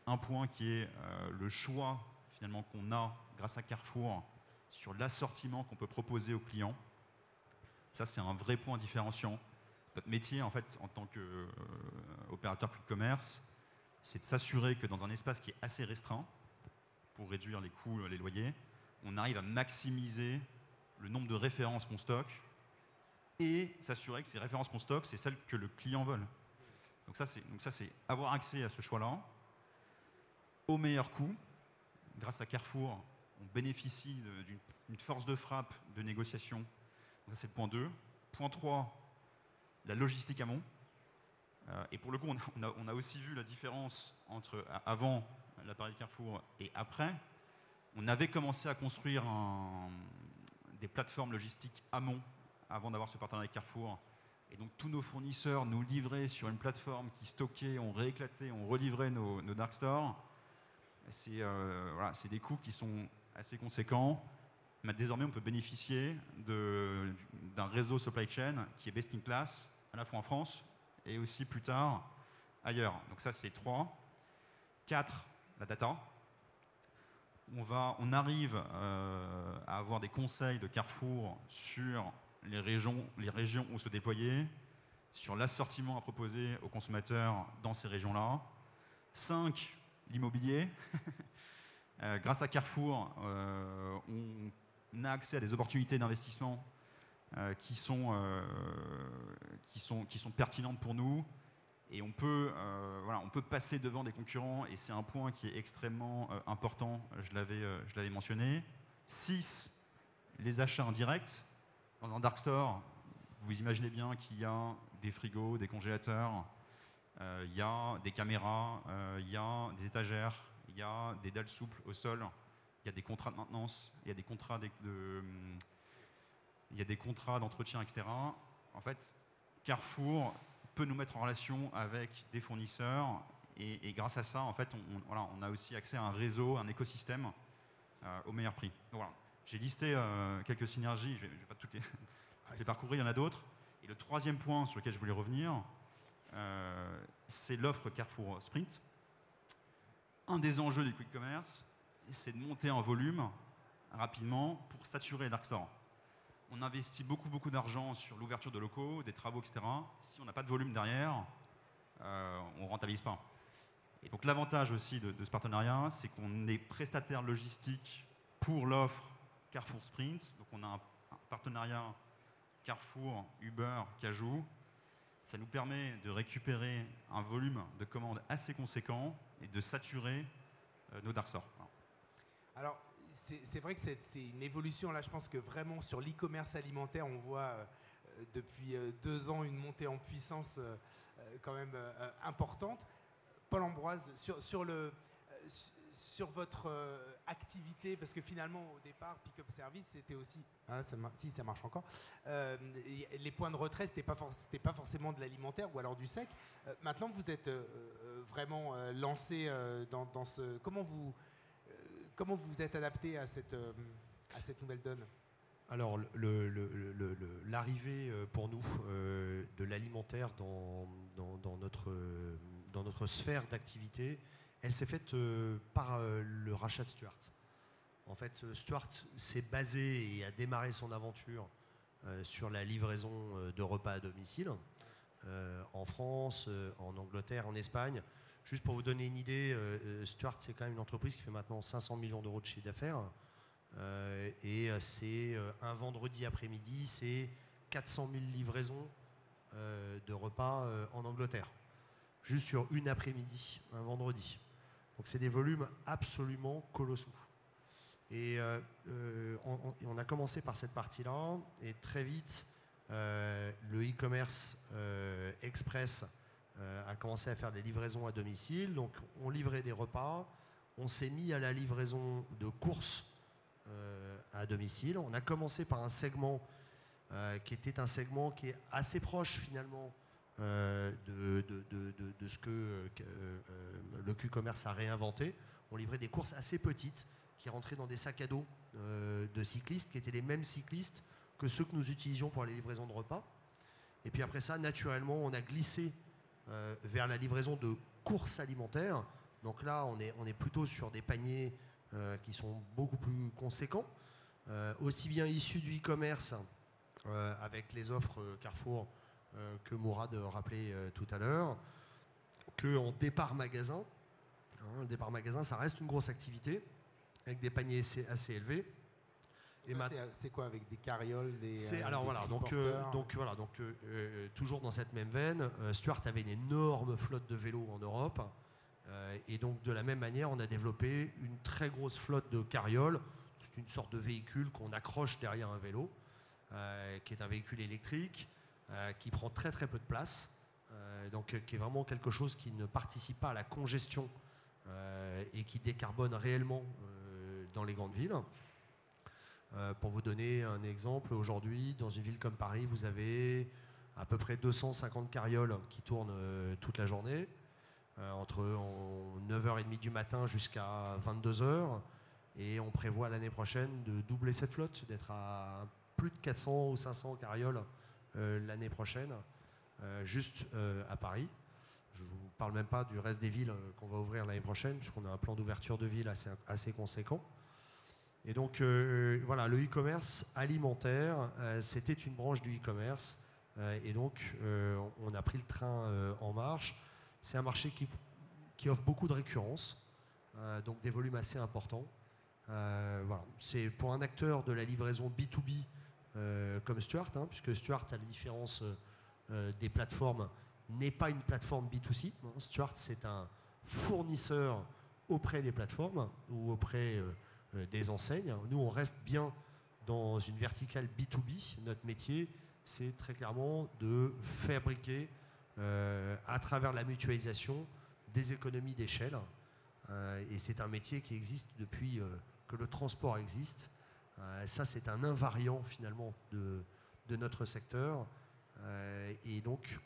un point qui est le choix finalement qu'on a grâce à Carrefour sur l'assortiment qu'on peut proposer aux clients. Ça, c'est un vrai point différenciant. Notre métier, en fait, en tant qu'opérateur quick commerce, c'est de s'assurer que dans un espace qui est assez restreint, pour réduire les coûts, les loyers, on arrive à maximiser le nombre de références qu'on stocke et s'assurer que ces références qu'on stocke, c'est celles que le client veut. Donc ça, c'est avoir accès à ce choix-là au meilleur coût. Grâce à Carrefour, on bénéficie d'une force de frappe de négociation. Donc ça, c'est le point 2. Point 3, la logistique amont. Et pour le coup, on a aussi vu la différence entre avant l'appareil Carrefour et après. On avait commencé à construire des plateformes logistiques amont avant d'avoir ce partenariat avec Carrefour. Et donc tous nos fournisseurs nous livraient sur une plateforme qui stockait, on rééclatait, on relivrait nos dark stores. C'est des coûts qui sont assez conséquents. Mais désormais, on peut bénéficier d'un réseau supply chain qui est best in class, à la fois en France et aussi plus tard ailleurs. Donc ça, c'est 3. 4, la data. On arrive à avoir des conseils de Carrefour sur les régions où se déployer, sur l'assortiment à proposer aux consommateurs dans ces régions-là. 5, l'immobilier. Grâce à Carrefour, on a accès à des opportunités d'investissement qui sont pertinentes pour nous. Et on peut passer devant des concurrents, et c'est un point qui est extrêmement important, je l'avais mentionné. 6, les achats indirects. Dans un dark store, vous imaginez bien qu'il y a des frigos, des congélateurs, il y a des caméras, il y a des étagères, il y a des dalles souples au sol, il y a des contrats de maintenance, il y a des contrats d'entretien, etc. En fait, Carrefour peut nous mettre en relation avec des fournisseurs et grâce à ça, en fait, on a aussi accès à un réseau, un écosystème au meilleur prix. Donc, voilà. J'ai listé quelques synergies, je ne vais pas toutes les parcourir, il y en a d'autres. Et le 3e point sur lequel je voulais revenir, c'est l'offre Carrefour Sprint. Un des enjeux du quick commerce, c'est de monter en volume rapidement pour saturer les dark stores. On investit beaucoup d'argent sur l'ouverture de locaux, des travaux, etc. Si on n'a pas de volume derrière, on ne rentabilise pas. Et donc l'avantage aussi de ce partenariat, c'est qu'on est prestataire logistique pour l'offre Carrefour Sprint. Donc on a un partenariat Carrefour, Uber, Cajoo. Ça nous permet de récupérer un volume de commandes assez conséquent et de saturer nos dark stores. Alors, c'est vrai que c'est une évolution. Là, je pense que vraiment sur l'e-commerce alimentaire, on voit depuis 2 ans une montée en puissance quand même importante. Paul Ambroise, sur votre activité, parce que finalement au départ, Pick-up Service, c'était aussi, si ça marche encore, les points de retrait, c'était pas forcément de l'alimentaire ou alors du sec. Maintenant, vous êtes vraiment lancé dans ce... Comment vous vous êtes adapté à cette nouvelle donne ? Alors, l'arrivée pour nous de l'alimentaire dans notre sphère d'activité, elle s'est faite par le rachat de Stuart. En fait, Stuart s'est basé et a démarré son aventure sur la livraison de repas à domicile en France, en Angleterre, en Espagne. Juste pour vous donner une idée, Stuart, c'est quand même une entreprise qui fait maintenant 500 millions d'euros de chiffre d'affaires. Et c'est un vendredi après-midi, c'est 400 000 livraisons de repas en Angleterre. Juste sur une après-midi, un vendredi. Donc c'est des volumes absolument colossaux. Et on a commencé par cette partie-là, et très vite, le e-commerce express a commencé à faire des livraisons à domicile. Donc on livrait des repas, on s'est mis à la livraison de courses à domicile. On a commencé par un segment qui était un segment qui est assez proche finalement de ce que le Q-commerce a réinventé. On livrait des courses assez petites qui rentraient dans des sacs à dos de cyclistes qui étaient les mêmes cyclistes que ceux que nous utilisions pour les livraisons de repas. Et puis après ça, naturellement, on a glissé vers la livraison de courses alimentaires. Donc là, on est plutôt sur des paniers qui sont beaucoup plus conséquents, aussi bien issus du e-commerce avec les offres Carrefour que Mourad rappelait tout à l'heure, qu'en départ magasin. Le départ magasin, ça reste une grosse activité avec des paniers assez élevés. Et c'est quoi, avec des carrioles, alors voilà, toujours dans cette même veine, Stuart avait une énorme flotte de vélos en Europe. Et donc de la même manière, on a développé une très grosse flotte de carrioles. C'est une sorte de véhicule qu'on accroche derrière un vélo, qui est un véhicule électrique, qui prend très très peu de place, donc qui est vraiment quelque chose qui ne participe pas à la congestion et qui décarbone réellement dans les grandes villes. Pour vous donner un exemple, aujourd'hui, dans une ville comme Paris, vous avez à peu près 250 carrioles qui tournent toute la journée, entre 9h30 du matin jusqu'à 22h. Et on prévoit l'année prochaine de doubler cette flotte, d'être à plus de 400 ou 500 carrioles l'année prochaine, juste à Paris. Je ne vous parle même pas du reste des villes qu'on va ouvrir l'année prochaine, puisqu'on a un plan d'ouverture de ville assez conséquent. Et donc voilà, le e-commerce alimentaire, c'était une branche du e-commerce, et donc on a pris le train en marche. C'est un marché qui offre beaucoup de récurrence, donc des volumes assez importants. Voilà. C'est pour un acteur de la livraison B2B comme Stuart, puisque Stuart, à la différence des plateformes, n'est pas une plateforme B2C. Stuart, c'est un fournisseur auprès des plateformes ou auprès des enseignes. Nous, on reste bien dans une verticale B2B. Notre métier, c'est très clairement de fabriquer, à travers la mutualisation, des économies d'échelle. Et c'est un métier qui existe depuis que le transport existe. Ça, c'est un invariant, finalement, de notre secteur. Et donc,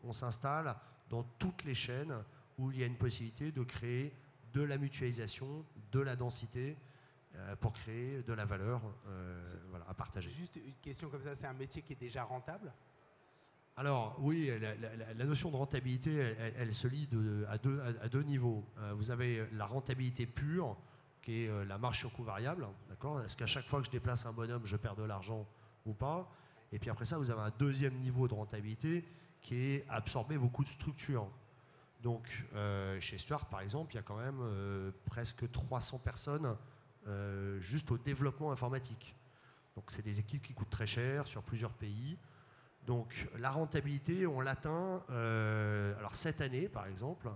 on s'installe dans toutes les chaînes où il y a une possibilité de créer de la mutualisation, de la densité, pour créer de la valeur voilà, à partager. Juste une question comme ça, c'est un métier qui est déjà rentable ? Alors oui, la notion de rentabilité, elle se lie à deux niveaux. Vous avez la rentabilité pure, qui est la marge sur coût variable. D'accord ? Est-ce qu'à chaque fois que je déplace un bonhomme, je perds de l'argent ou pas ? Et puis après ça, vous avez un deuxième niveau de rentabilité qui est absorber vos coûts de structure. Donc chez Stuart, par exemple, il y a quand même presque 300 personnes juste au développement informatique. Donc c'est des équipes qui coûtent très cher sur plusieurs pays. Donc la rentabilité, on l'atteint. Alors cette année, par exemple,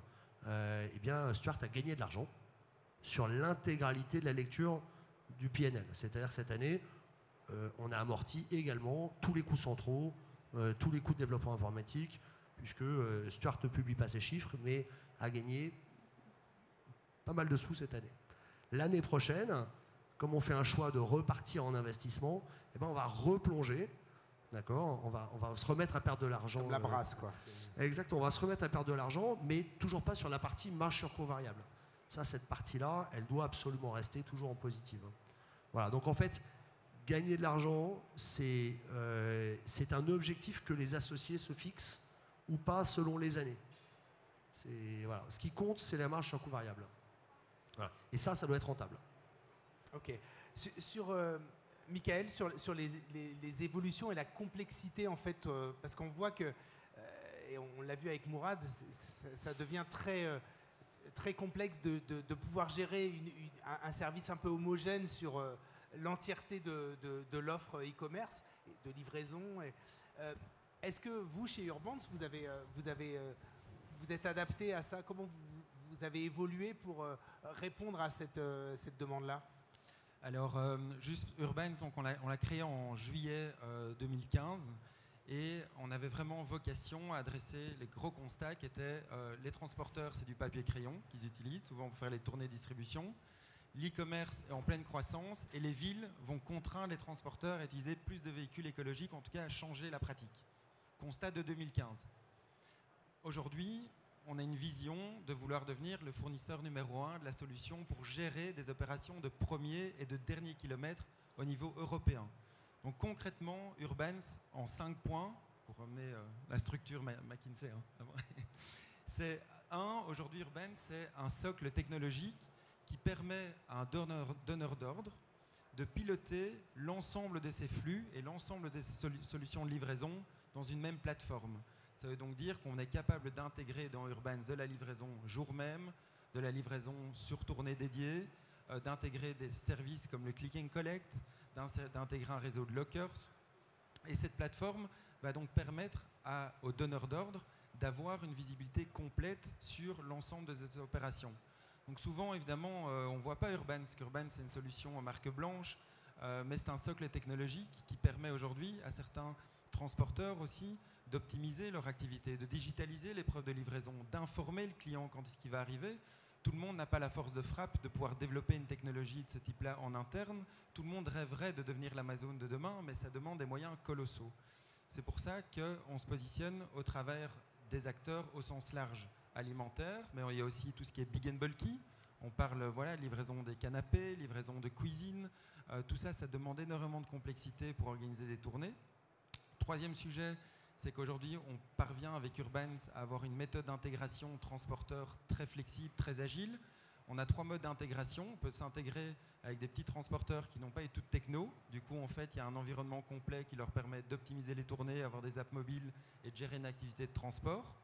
eh bien, Stuart a gagné de l'argent sur l'intégralité de la lecture du PNL. C'est-à-dire que cette année, on a amorti également tous les coûts centraux, tous les coûts de développement informatique, puisque Stuart ne publie pas ses chiffres, mais a gagné pas mal de sous cette année. L'année prochaine, comme on fait un choix de repartir en investissement, eh ben on va replonger. D'accord, on va se remettre à perdre de l'argent. Comme la brasse, quoi. Exactement, on va se remettre à perdre de l'argent, mais toujours pas sur la partie marge sur coût variable. Ça, cette partie-là, elle doit absolument rester toujours en positive. Voilà, donc en fait, gagner de l'argent, c'est un objectif que les associés se fixent ou pas selon les années. Voilà. Ce qui compte, c'est la marge sur coût variable. Voilà. Et ça doit être rentable. Ok. Michael, sur les évolutions et la complexité, en fait, parce qu'on voit que, et on l'a vu avec Mourad, ça devient très complexe de pouvoir gérer un service un peu homogène sur l'entièreté de l'offre e-commerce, de livraison. Est-ce que vous, chez Urbans, vous êtes adapté à ça? Comment vous avez évolué pour répondre à cette demande-là? Alors, juste Urbans, donc on l'a créé en juillet 2015 et on avait vraiment vocation à adresser les gros constats qui étaient les transporteurs, c'est du papier-crayon qu'ils utilisent souvent pour faire les tournées de distribution. L'e-commerce est en pleine croissance et les villes vont contraindre les transporteurs à utiliser plus de véhicules écologiques, en tout cas à changer la pratique. Constat de 2015. Aujourd'hui, on a une vision de vouloir devenir le fournisseur numéro 1 de la solution pour gérer des opérations de premier et de dernier kilomètre au niveau européen. Donc concrètement, Urbans, en 5 points, pour ramener la structure McKinsey, c'est aujourd'hui Urbans, c'est un socle technologique qui permet à un donneur d'ordre de piloter l'ensemble de ses flux et l'ensemble de ses solutions de livraison dans une même plateforme. Ça veut donc dire qu'on est capable d'intégrer dans Urbans de la livraison jour même, de la livraison sur tournée dédiée, d'intégrer des services comme le click and collect, d'intégrer un réseau de lockers. Et cette plateforme va donc permettre aux donneurs d'ordre d'avoir une visibilité complète sur l'ensemble de ces opérations. Donc souvent, évidemment, on ne voit pas Urbans, parce qu'Urbans, c'est une solution marque blanche, mais c'est un socle technologique qui permet aujourd'hui à certains transporteurs aussi d'optimiser leur activité, de digitaliser les preuves de livraison, d'informer le client quand est-ce qu'il va arriver. Tout le monde n'a pas la force de frappe de pouvoir développer une technologie de ce type-là en interne. Tout le monde rêverait de devenir l'Amazon de demain, mais ça demande des moyens colossaux. C'est pour ça qu'on se positionne au travers des acteurs au sens large alimentaire, mais il y a aussi tout ce qui est big and bulky. On parle livraison des canapés, livraison de cuisine. Tout ça, ça demande énormément de complexité pour organiser des tournées. Troisième sujet, c'est qu'aujourd'hui, on parvient avec Urbans à avoir une méthode d'intégration transporteur très flexible, très agile. On a 3 modes d'intégration. On peut s'intégrer avec des petits transporteurs qui n'ont pas toute techno. Du coup, en fait, il y a un environnement complet qui leur permet d'optimiser les tournées, avoir des apps mobiles et de gérer une activité de transport.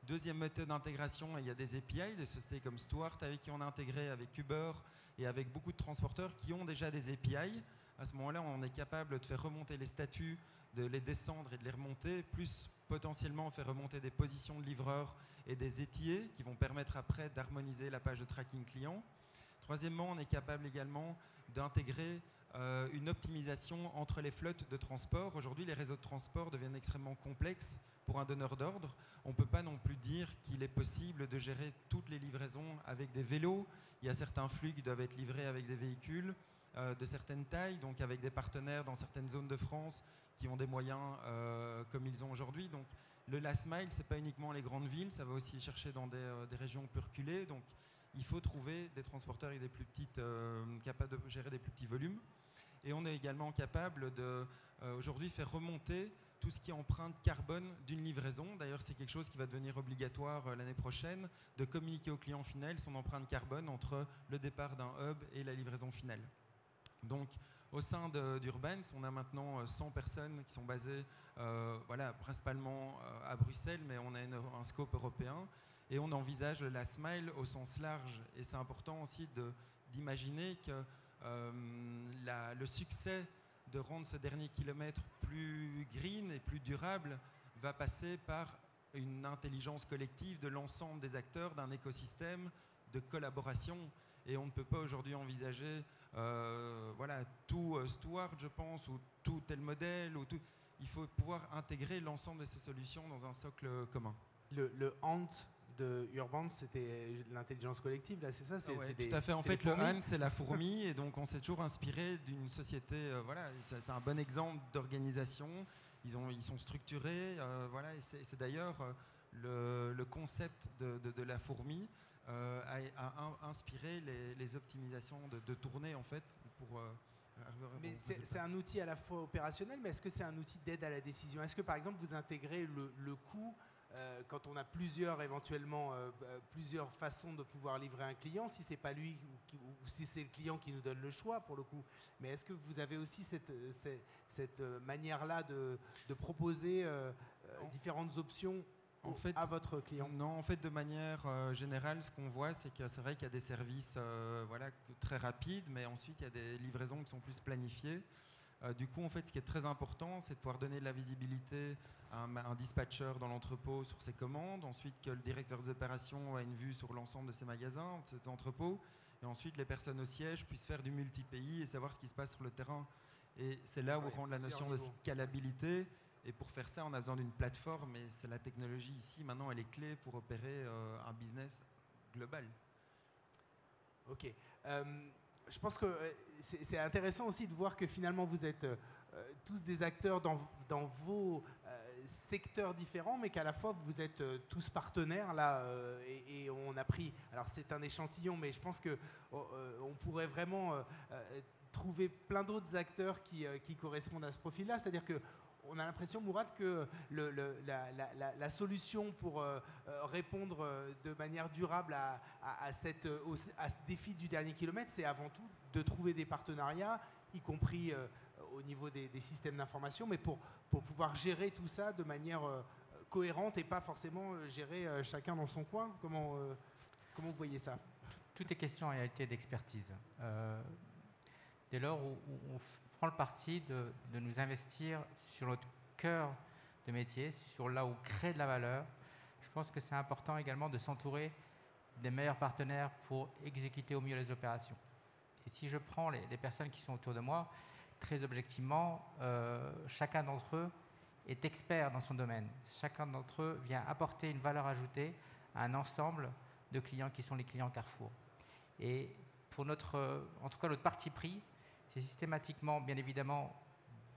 Deuxième méthode d'intégration, il y a des API, des sociétés comme Stuart avec qui on a intégré, avec Uber et avec beaucoup de transporteurs qui ont déjà des API. À ce moment-là, on est capable de faire remonter les statuts, de les descendre et de les remonter, plus potentiellement faire remonter des positions de livreurs et des étillés qui vont permettre après d'harmoniser la page de tracking client. Troisièmement, on est capable également d'intégrer une optimisation entre les flottes de transport. Aujourd'hui, les réseaux de transport deviennent extrêmement complexes pour un donneur d'ordre. On ne peut pas non plus dire qu'il est possible de gérer toutes les livraisons avec des vélos. Il y a certains flux qui doivent être livrés avec des véhicules de certaines tailles, donc avec des partenaires dans certaines zones de France qui ont des moyens comme ils ont aujourd'hui. Donc le last mile, ce n'est pas uniquement les grandes villes, ça va aussi chercher dans des régions plus reculées. Donc il faut trouver des transporteurs avec des plus petites, capables de gérer des plus petits volumes. Et on est également capable de aujourd'hui faire remonter tout ce qui est empreinte carbone d'une livraison. D'ailleurs, c'est quelque chose qui va devenir obligatoire l'année prochaine, de communiquer au client final son empreinte carbone entre le départ d'un hub et la livraison finale. Donc, au sein d'Urbans, on a maintenant 100 personnes qui sont basées principalement à Bruxelles, mais on a un scope européen et on envisage le last mile au sens large. Et c'est important aussi d'imaginer que le succès de rendre ce dernier kilomètre plus green et plus durable va passer par une intelligence collective de l'ensemble des acteurs d'un écosystème de collaboration. Et on ne peut pas aujourd'hui envisager tout Stuart, je pense, ou tout tel modèle. Il faut pouvoir intégrer l'ensemble de ces solutions dans un socle commun. Le Ant de Urbans, c'était l'intelligence collective, là, c'est ça? Tout à fait. En fait, le Ant, c'est la fourmi. Et donc, on s'est toujours inspiré d'une société. C'est un bon exemple d'organisation. Ils sont structurés. Et c'est d'ailleurs le concept de la fourmi a inspiré les optimisations de tournée, en fait, pour Mais c'est un outil à la fois opérationnel, mais est-ce que c'est un outil d'aide à la décision? Est-ce que par exemple vous intégrez le coût quand on a éventuellement plusieurs façons de pouvoir livrer un client, si c'est pas lui ou si c'est le client qui nous donne le choix pour le coup. Mais est-ce que vous avez aussi cette manière-là de proposer différentes options à votre client? Non, en fait, de manière générale, ce qu'on voit, c'est que c'est vrai qu'il y a des services très rapides, mais ensuite, il y a des livraisons qui sont plus planifiées. Du coup, en fait, ce qui est très important, c'est de pouvoir donner de la visibilité à un dispatcher dans l'entrepôt sur ses commandes, ensuite que le directeur des opérations ait une vue sur l'ensemble de ses magasins, de ses entrepôts, et ensuite les personnes au siège puissent faire du multi-pays et savoir ce qui se passe sur le terrain. Et c'est là où on rentre la notion de scalabilité. Et pour faire ça, on a besoin d'une plateforme, et c'est la technologie ici, maintenant, elle est clé pour opérer un business global. Ok. Je pense que c'est intéressant aussi de voir que finalement vous êtes tous des acteurs dans vos secteurs différents, mais qu'à la fois vous êtes tous partenaires là, et on a pris. Alors c'est un échantillon, mais je pense que on pourrait vraiment trouver plein d'autres acteurs qui correspondent à ce profil-là. C'est-à-dire que on a l'impression, Mourad, que la solution pour répondre de manière durable à ce défi du dernier kilomètre, c'est avant tout de trouver des partenariats, y compris au niveau des systèmes d'information, mais pour pouvoir gérer tout ça de manière cohérente et pas forcément gérer chacun dans son coin. Comment vous voyez ça? Tout est question en réalité d'expertise. Dès lors où on prend le parti de nous investir sur notre cœur de métier, sur là où crée de la valeur, je pense que c'est important également de s'entourer des meilleurs partenaires pour exécuter au mieux les opérations. Et si je prends les personnes qui sont autour de moi, très objectivement, chacun d'entre eux est expert dans son domaine. Chacun d'entre eux vient apporter une valeur ajoutée à un ensemble de clients qui sont les clients Carrefour. Et pour en tout cas notre parti pris, c'est systématiquement, bien évidemment,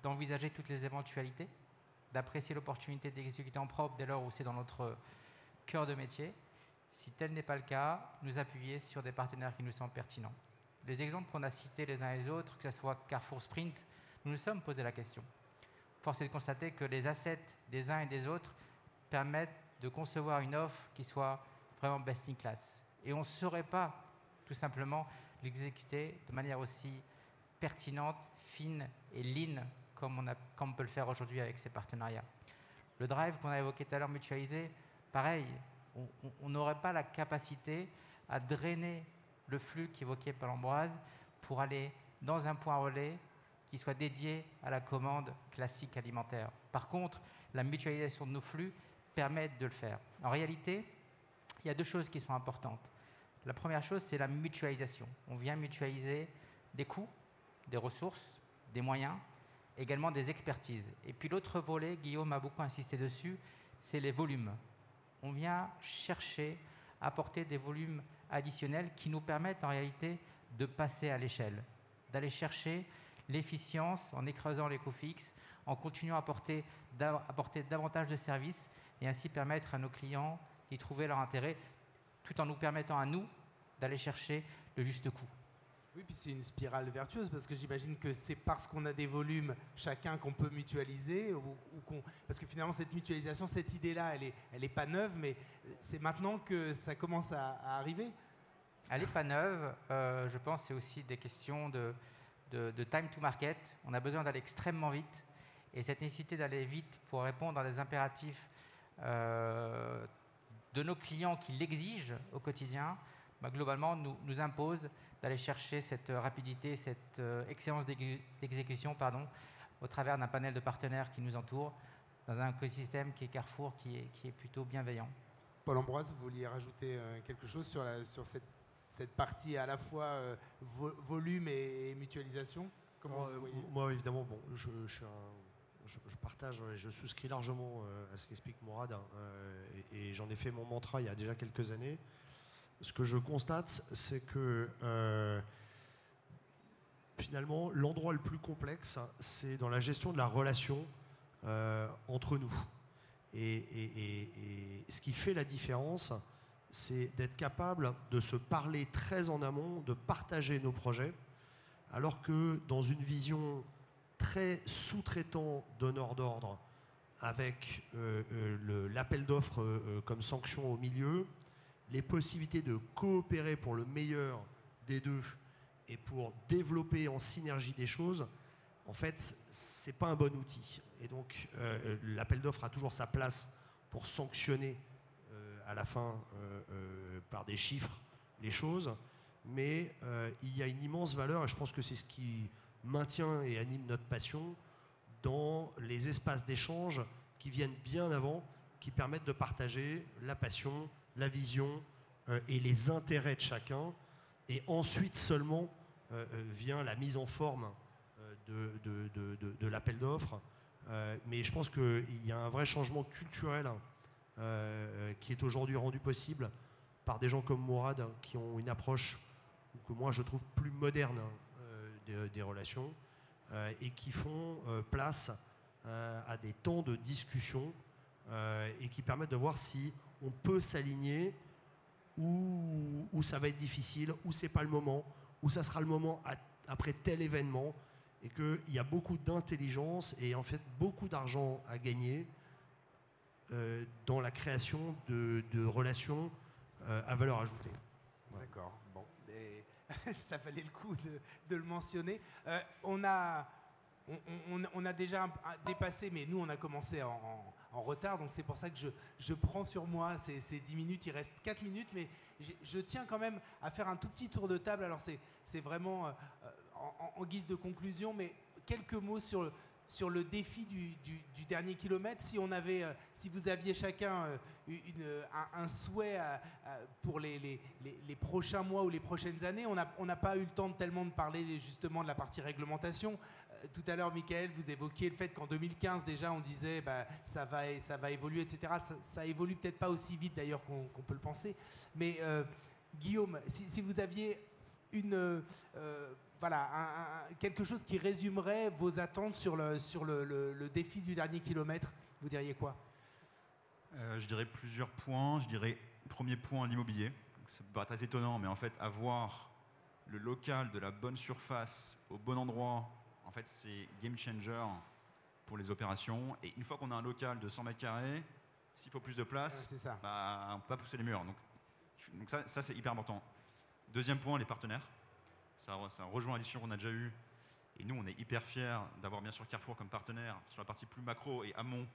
d'envisager toutes les éventualités, d'apprécier l'opportunité d'exécuter en propre dès lors où c'est dans notre cœur de métier. Si tel n'est pas le cas, nous appuyer sur des partenaires qui nous semblent pertinents. Les exemples qu'on a cités les uns et les autres, que ce soit Carrefour Sprint, nous nous sommes posé la question. Force est de constater que les assets des uns et des autres permettent de concevoir une offre qui soit vraiment best in class. Et on ne saurait pas, tout simplement, l'exécuter de manière aussi pertinente, fine et lean comme on peut le faire aujourd'hui avec ces partenariats. Le drive qu'on a évoqué tout à l'heure, mutualisé, pareil, on n'aurait pas la capacité à drainer le flux qu'évoquait Paul-Ambroise pour aller dans un point relais qui soit dédié à la commande classique alimentaire. Par contre, la mutualisation de nos flux permet de le faire. En réalité, il y a deux choses qui sont importantes. La première chose, c'est la mutualisation. On vient mutualiser des coûts, des ressources, des moyens, également des expertises. Et puis l'autre volet, Guillaume a beaucoup insisté dessus, c'est les volumes. On vient chercher à apporter des volumes additionnels qui nous permettent en réalité de passer à l'échelle, d'aller chercher l'efficience en écrasant les coûts fixes, en continuant à apporter davantage de services et ainsi permettre à nos clients d'y trouver leur intérêt, tout en nous permettant à nous d'aller chercher le juste coût. Oui, puis c'est une spirale vertueuse parce que j'imagine que c'est parce qu'on a des volumes chacun qu'on peut mutualiser parce que finalement cette mutualisation, cette idée-là, elle est pas neuve, mais c'est maintenant que ça commence à arriver. Elle n'est pas neuve. Je pense que c'est aussi des questions de time to market. On a besoin d'aller extrêmement vite et cette nécessité d'aller vite pour répondre à des impératifs de nos clients qui l'exigent au quotidien, globalement nous impose d'aller chercher cette rapidité, cette excellence d'exécution au travers d'un panel de partenaires qui nous entourent, dans un écosystème qui est Carrefour, qui est plutôt bienveillant. Paul-Ambroise, vous vouliez rajouter quelque chose sur cette partie à la fois volume et mutualisation? Comment vous voyez? Moi, évidemment, bon, je partage et je souscris largement à ce qu'explique Mourad, et j'en ai fait mon mantra il y a déjà quelques années. Ce que je constate, c'est que finalement, l'endroit le plus complexe, c'est dans la gestion de la relation entre nous. Et ce qui fait la différence, c'est d'être capable de se parler très en amont, de partager nos projets, alors que dans une vision très sous-traitant donneur d'ordre, avec l'appel d'offres comme sanction au milieu, les possibilités de coopérer pour le meilleur des deux et pour développer en synergie des choses, en fait, c'est pas un bon outil. Et donc, l'appel d'offres a toujours sa place pour sanctionner à la fin par des chiffres les choses, mais il y a une immense valeur, et je pense que c'est ce qui maintient et anime notre passion, dans les espaces d'échange qui viennent bien avant, qui permettent de partager la passion, la vision et les intérêts de chacun. Et ensuite seulement vient la mise en forme de l'appel d'offres. Mais je pense qu'il y a un vrai changement culturel qui est aujourd'hui rendu possible par des gens comme Mourad qui ont une approche que moi je trouve plus moderne des relations et qui font place à des temps de discussion et qui permettent de voir si on peut s'aligner ou ça va être difficile, ou c'est pas le moment, ou ça sera le moment après tel événement, et qu'il y a beaucoup d'intelligence et en fait beaucoup d'argent à gagner dans la création de relations à valeur ajoutée. Voilà. D'accord, bon, ça valait le coup de le mentionner. On a déjà dépassé, mais nous on a commencé en retard, donc c'est pour ça que je prends sur moi ces 10 minutes, il reste 4 minutes, mais je tiens quand même à faire un tout petit tour de table. Alors c'est vraiment en guise de conclusion, mais quelques mots sur le défi du dernier kilomètre. Si vous aviez chacun un souhait pour les prochains mois ou les prochaines années, on n'a pas eu le temps tellement de parler justement de la partie réglementation. Tout à l'heure, Michael, vous évoquiez le fait qu'en 2015 déjà on disait ça va évoluer, etc. Ça évolue peut-être pas aussi vite d'ailleurs qu'on peut le penser. Mais Guillaume, si vous aviez quelque chose qui résumerait vos attentes sur le défi du dernier kilomètre, vous diriez quoi? Je dirais plusieurs points. Je dirais, premier point, l'immobilier. Ça peut paraître assez étonnant, mais en fait, avoir le local de la bonne surface au bon endroit, en fait, c'est game changer pour les opérations. Et une fois qu'on a un local de 100 mètres carrés, s'il faut plus de place, c'est ça. On ne peut pas pousser les murs. Donc ça c'est hyper important. Deuxième point, les partenaires. Ça rejoint la discussion qu'on a déjà eue. Et nous, on est hyper fiers d'avoir bien sûr Carrefour comme partenaire sur la partie plus macro et amont.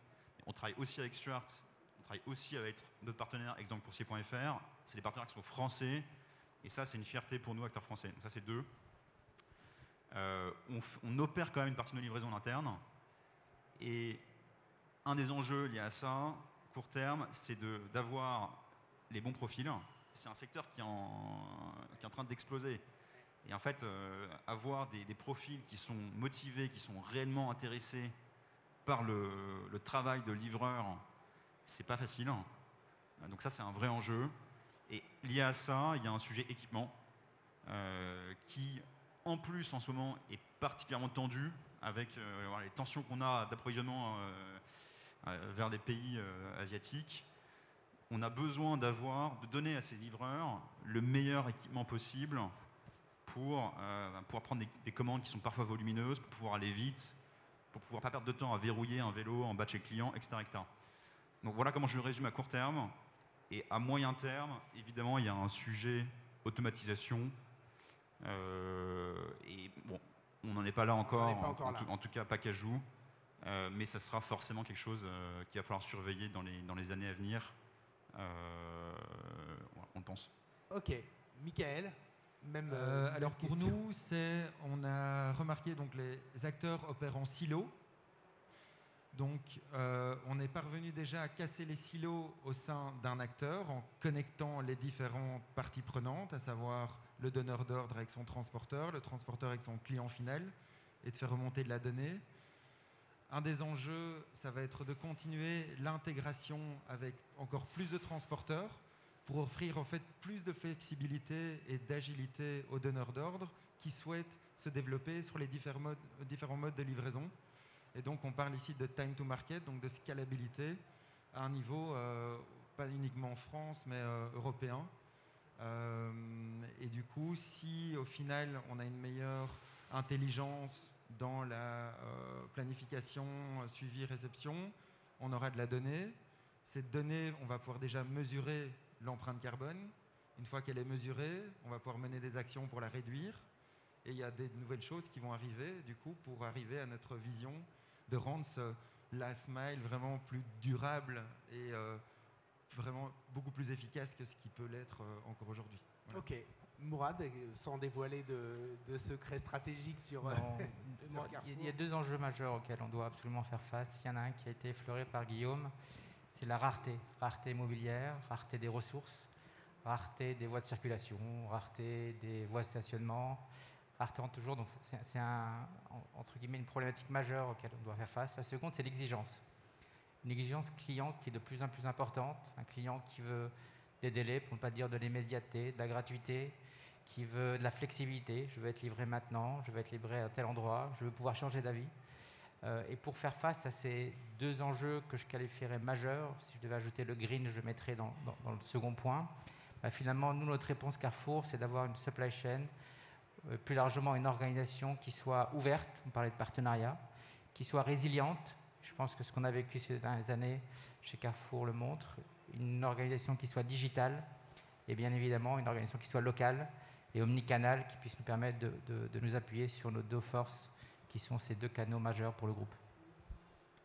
On travaille aussi avec Stuart, on travaille aussi avec d'autres partenaires, exemple coursier.fr. C'est des partenaires qui sont français. Et ça, c'est une fierté pour nous, acteurs français. Donc ça, c'est 2. On opère quand même une partie de nos livraisons en interne. Et un des enjeux liés à ça, court terme, c'est d'avoir les bons profils. C'est un secteur qui est en train d'exploser. Et en fait, avoir des profils qui sont motivés, qui sont réellement intéressés par le travail de livreur, c'est pas facile. Donc ça, c'est un vrai enjeu. Et lié à ça, il y a un sujet équipement qui, en plus, en ce moment, est particulièrement tendu avec les tensions qu'on a d'approvisionnement vers les pays asiatiques. On a besoin de donner à ces livreurs le meilleur équipement possible pour pouvoir prendre des commandes qui sont parfois volumineuses, pour pouvoir aller vite, pour pouvoir pas perdre de temps à verrouiller un vélo en bas de chez le client, etc., etc. Donc voilà comment je le résume à court terme. Et à moyen terme, évidemment, il y a un sujet automatisation. Et bon, on n'en est pas là encore, en tout cas pas qu'à joue. Mais ça sera forcément quelque chose qu'il va falloir surveiller dans les années à venir. On le pense. Ok. Michael, même. Alors pour nous, on a remarqué donc les acteurs opèrent en silo. Donc on est parvenu déjà à casser les silos au sein d'un acteur en connectant les différentes parties prenantes, à savoir le donneur d'ordre avec son transporteur, le transporteur avec son client final, et de faire remonter de la donnée. Un des enjeux, ça va être de continuer l'intégration avec encore plus de transporteurs pour offrir en fait plus de flexibilité et d'agilité aux donneurs d'ordre qui souhaitent se développer sur les différents modes de livraison. Et donc on parle ici de time to market, donc de scalabilité à un niveau pas uniquement en France mais européen. Et du coup, si au final on a une meilleure intelligence dans la planification, suivi, réception. On aura de la donnée. Cette donnée, on va pouvoir déjà mesurer l'empreinte carbone. Une fois qu'elle est mesurée, on va pouvoir mener des actions pour la réduire. Et il y a des nouvelles choses qui vont arriver, du coup, pour arriver à notre vision de rendre ce last mile vraiment plus durable et vraiment beaucoup plus efficace que ce qui peut l'être encore aujourd'hui. Voilà. Ok. Mourad, sans dévoiler de secrets stratégiques sur, sur Carrefour. Il y a 2 enjeux majeurs auxquels on doit absolument faire face. Il y en a un qui a été effleuré par Guillaume, c'est la rareté. Rareté immobilière, rareté des ressources, rareté des voies de circulation, rareté des voies de stationnement, rareté en toujours. Donc c'est entre guillemets une problématique majeure auquel on doit faire face. La seconde, c'est l'exigence. Une exigence client qui est de plus en plus importante. Un client qui veut des délais, pour ne pas dire de l'immédiateté, de la gratuité, qui veut de la flexibilité. Je veux être livré maintenant, je veux être livré à tel endroit, je veux pouvoir changer d'avis. Et pour faire face à ces 2 enjeux que je qualifierais majeurs, si je devais ajouter le green, je mettrais dans le second point. Finalement, nous, notre réponse Carrefour, c'est d'avoir une supply chain, plus largement une organisation qui soit ouverte, on parlait de partenariat, qui soit résiliente. Je pense que ce qu'on a vécu ces dernières années chez Carrefour le montre. Une organisation qui soit digitale et bien évidemment une organisation qui soit locale et omnicanale, qui puisse nous permettre de nous appuyer sur nos 2 forces qui sont ces 2 canaux majeurs pour le groupe.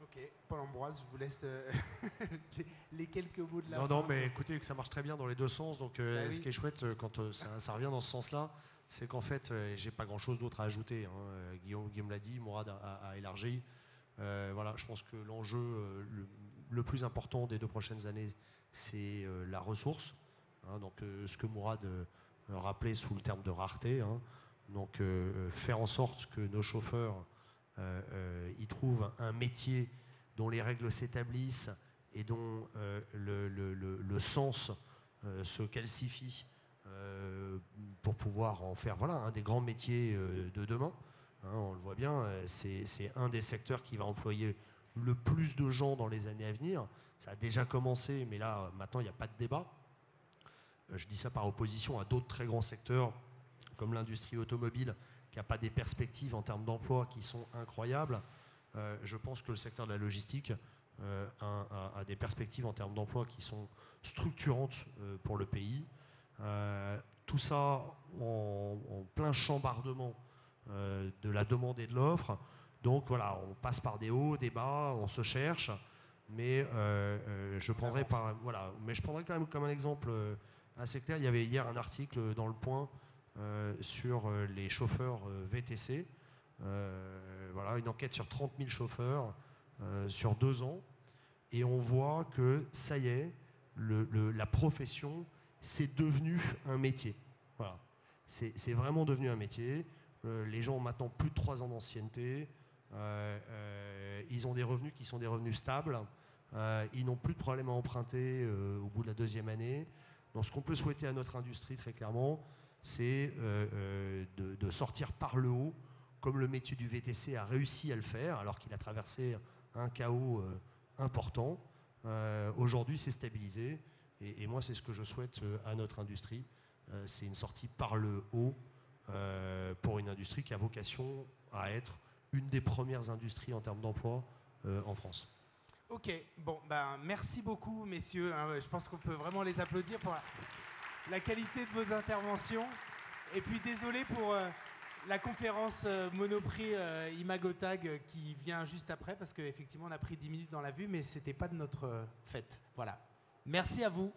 Ok, Paul-Ambroise, je vous laisse les quelques mots de la fin. Non, mais écoutez, que ça marche très bien dans les 2 sens. Donc, oui. Ce qui est chouette quand ça revient dans ce sens-là, c'est qu'en fait, j'ai pas grand-chose d'autre à ajouter. Hein. Guillaume l'a dit, Mourad a élargi. Voilà, je pense que l'enjeu le plus important des 2 prochaines années, c'est la ressource. Hein, donc, ce que Mourad rappelait sous le terme de rareté. Hein. Donc, faire en sorte que nos chauffeurs y trouvent un métier dont les règles s'établissent et dont le sens se calcifie pour pouvoir en faire un des grands métiers de demain. Hein, on le voit bien, c'est un des secteurs qui va employer le plus de gens dans les années à venir. Ça a déjà commencé, mais là, maintenant, il n'y a pas de débat. Je dis ça par opposition à d'autres très grands secteurs, comme l'industrie automobile, qui n'a pas des perspectives en termes d'emploi qui sont incroyables. Je pense que le secteur de la logistique a des perspectives en termes d'emploi qui sont structurantes pour le pays. Tout ça en plein chambardement de la demande et de l'offre. Donc voilà, on passe par des hauts, des bas, on se cherche, mais je prendrais quand même comme un exemple assez clair. Il y avait hier un article dans Le Point sur les chauffeurs VTC. Voilà, une enquête sur 30 000 chauffeurs sur 2 ans. Et on voit que ça y est, la profession, c'est devenu un métier. Voilà. C'est vraiment devenu un métier. Les gens ont maintenant plus de 3 ans d'ancienneté. Ils ont des revenus qui sont des revenus stables. Ils n'ont plus de problème à emprunter au bout de la 2e année. Donc ce qu'on peut souhaiter à notre industrie, très clairement, c'est de sortir par le haut, comme le métier du VTC a réussi à le faire, alors qu'il a traversé un chaos important. Aujourd'hui, c'est stabilisé. Et moi, c'est ce que je souhaite à notre industrie. C'est une sortie par le haut pour une industrie qui a vocation à être une des premières industries en termes d'emploi en France. Ok, bon, merci beaucoup, messieurs. Hein, je pense qu'on peut vraiment les applaudir pour la qualité de vos interventions. Et puis, désolé pour la conférence Monoprix Imagotag qui vient juste après, parce qu'effectivement, on a pris 10 minutes dans la vue, mais ce n'était pas de notre fête. Voilà. Merci à vous.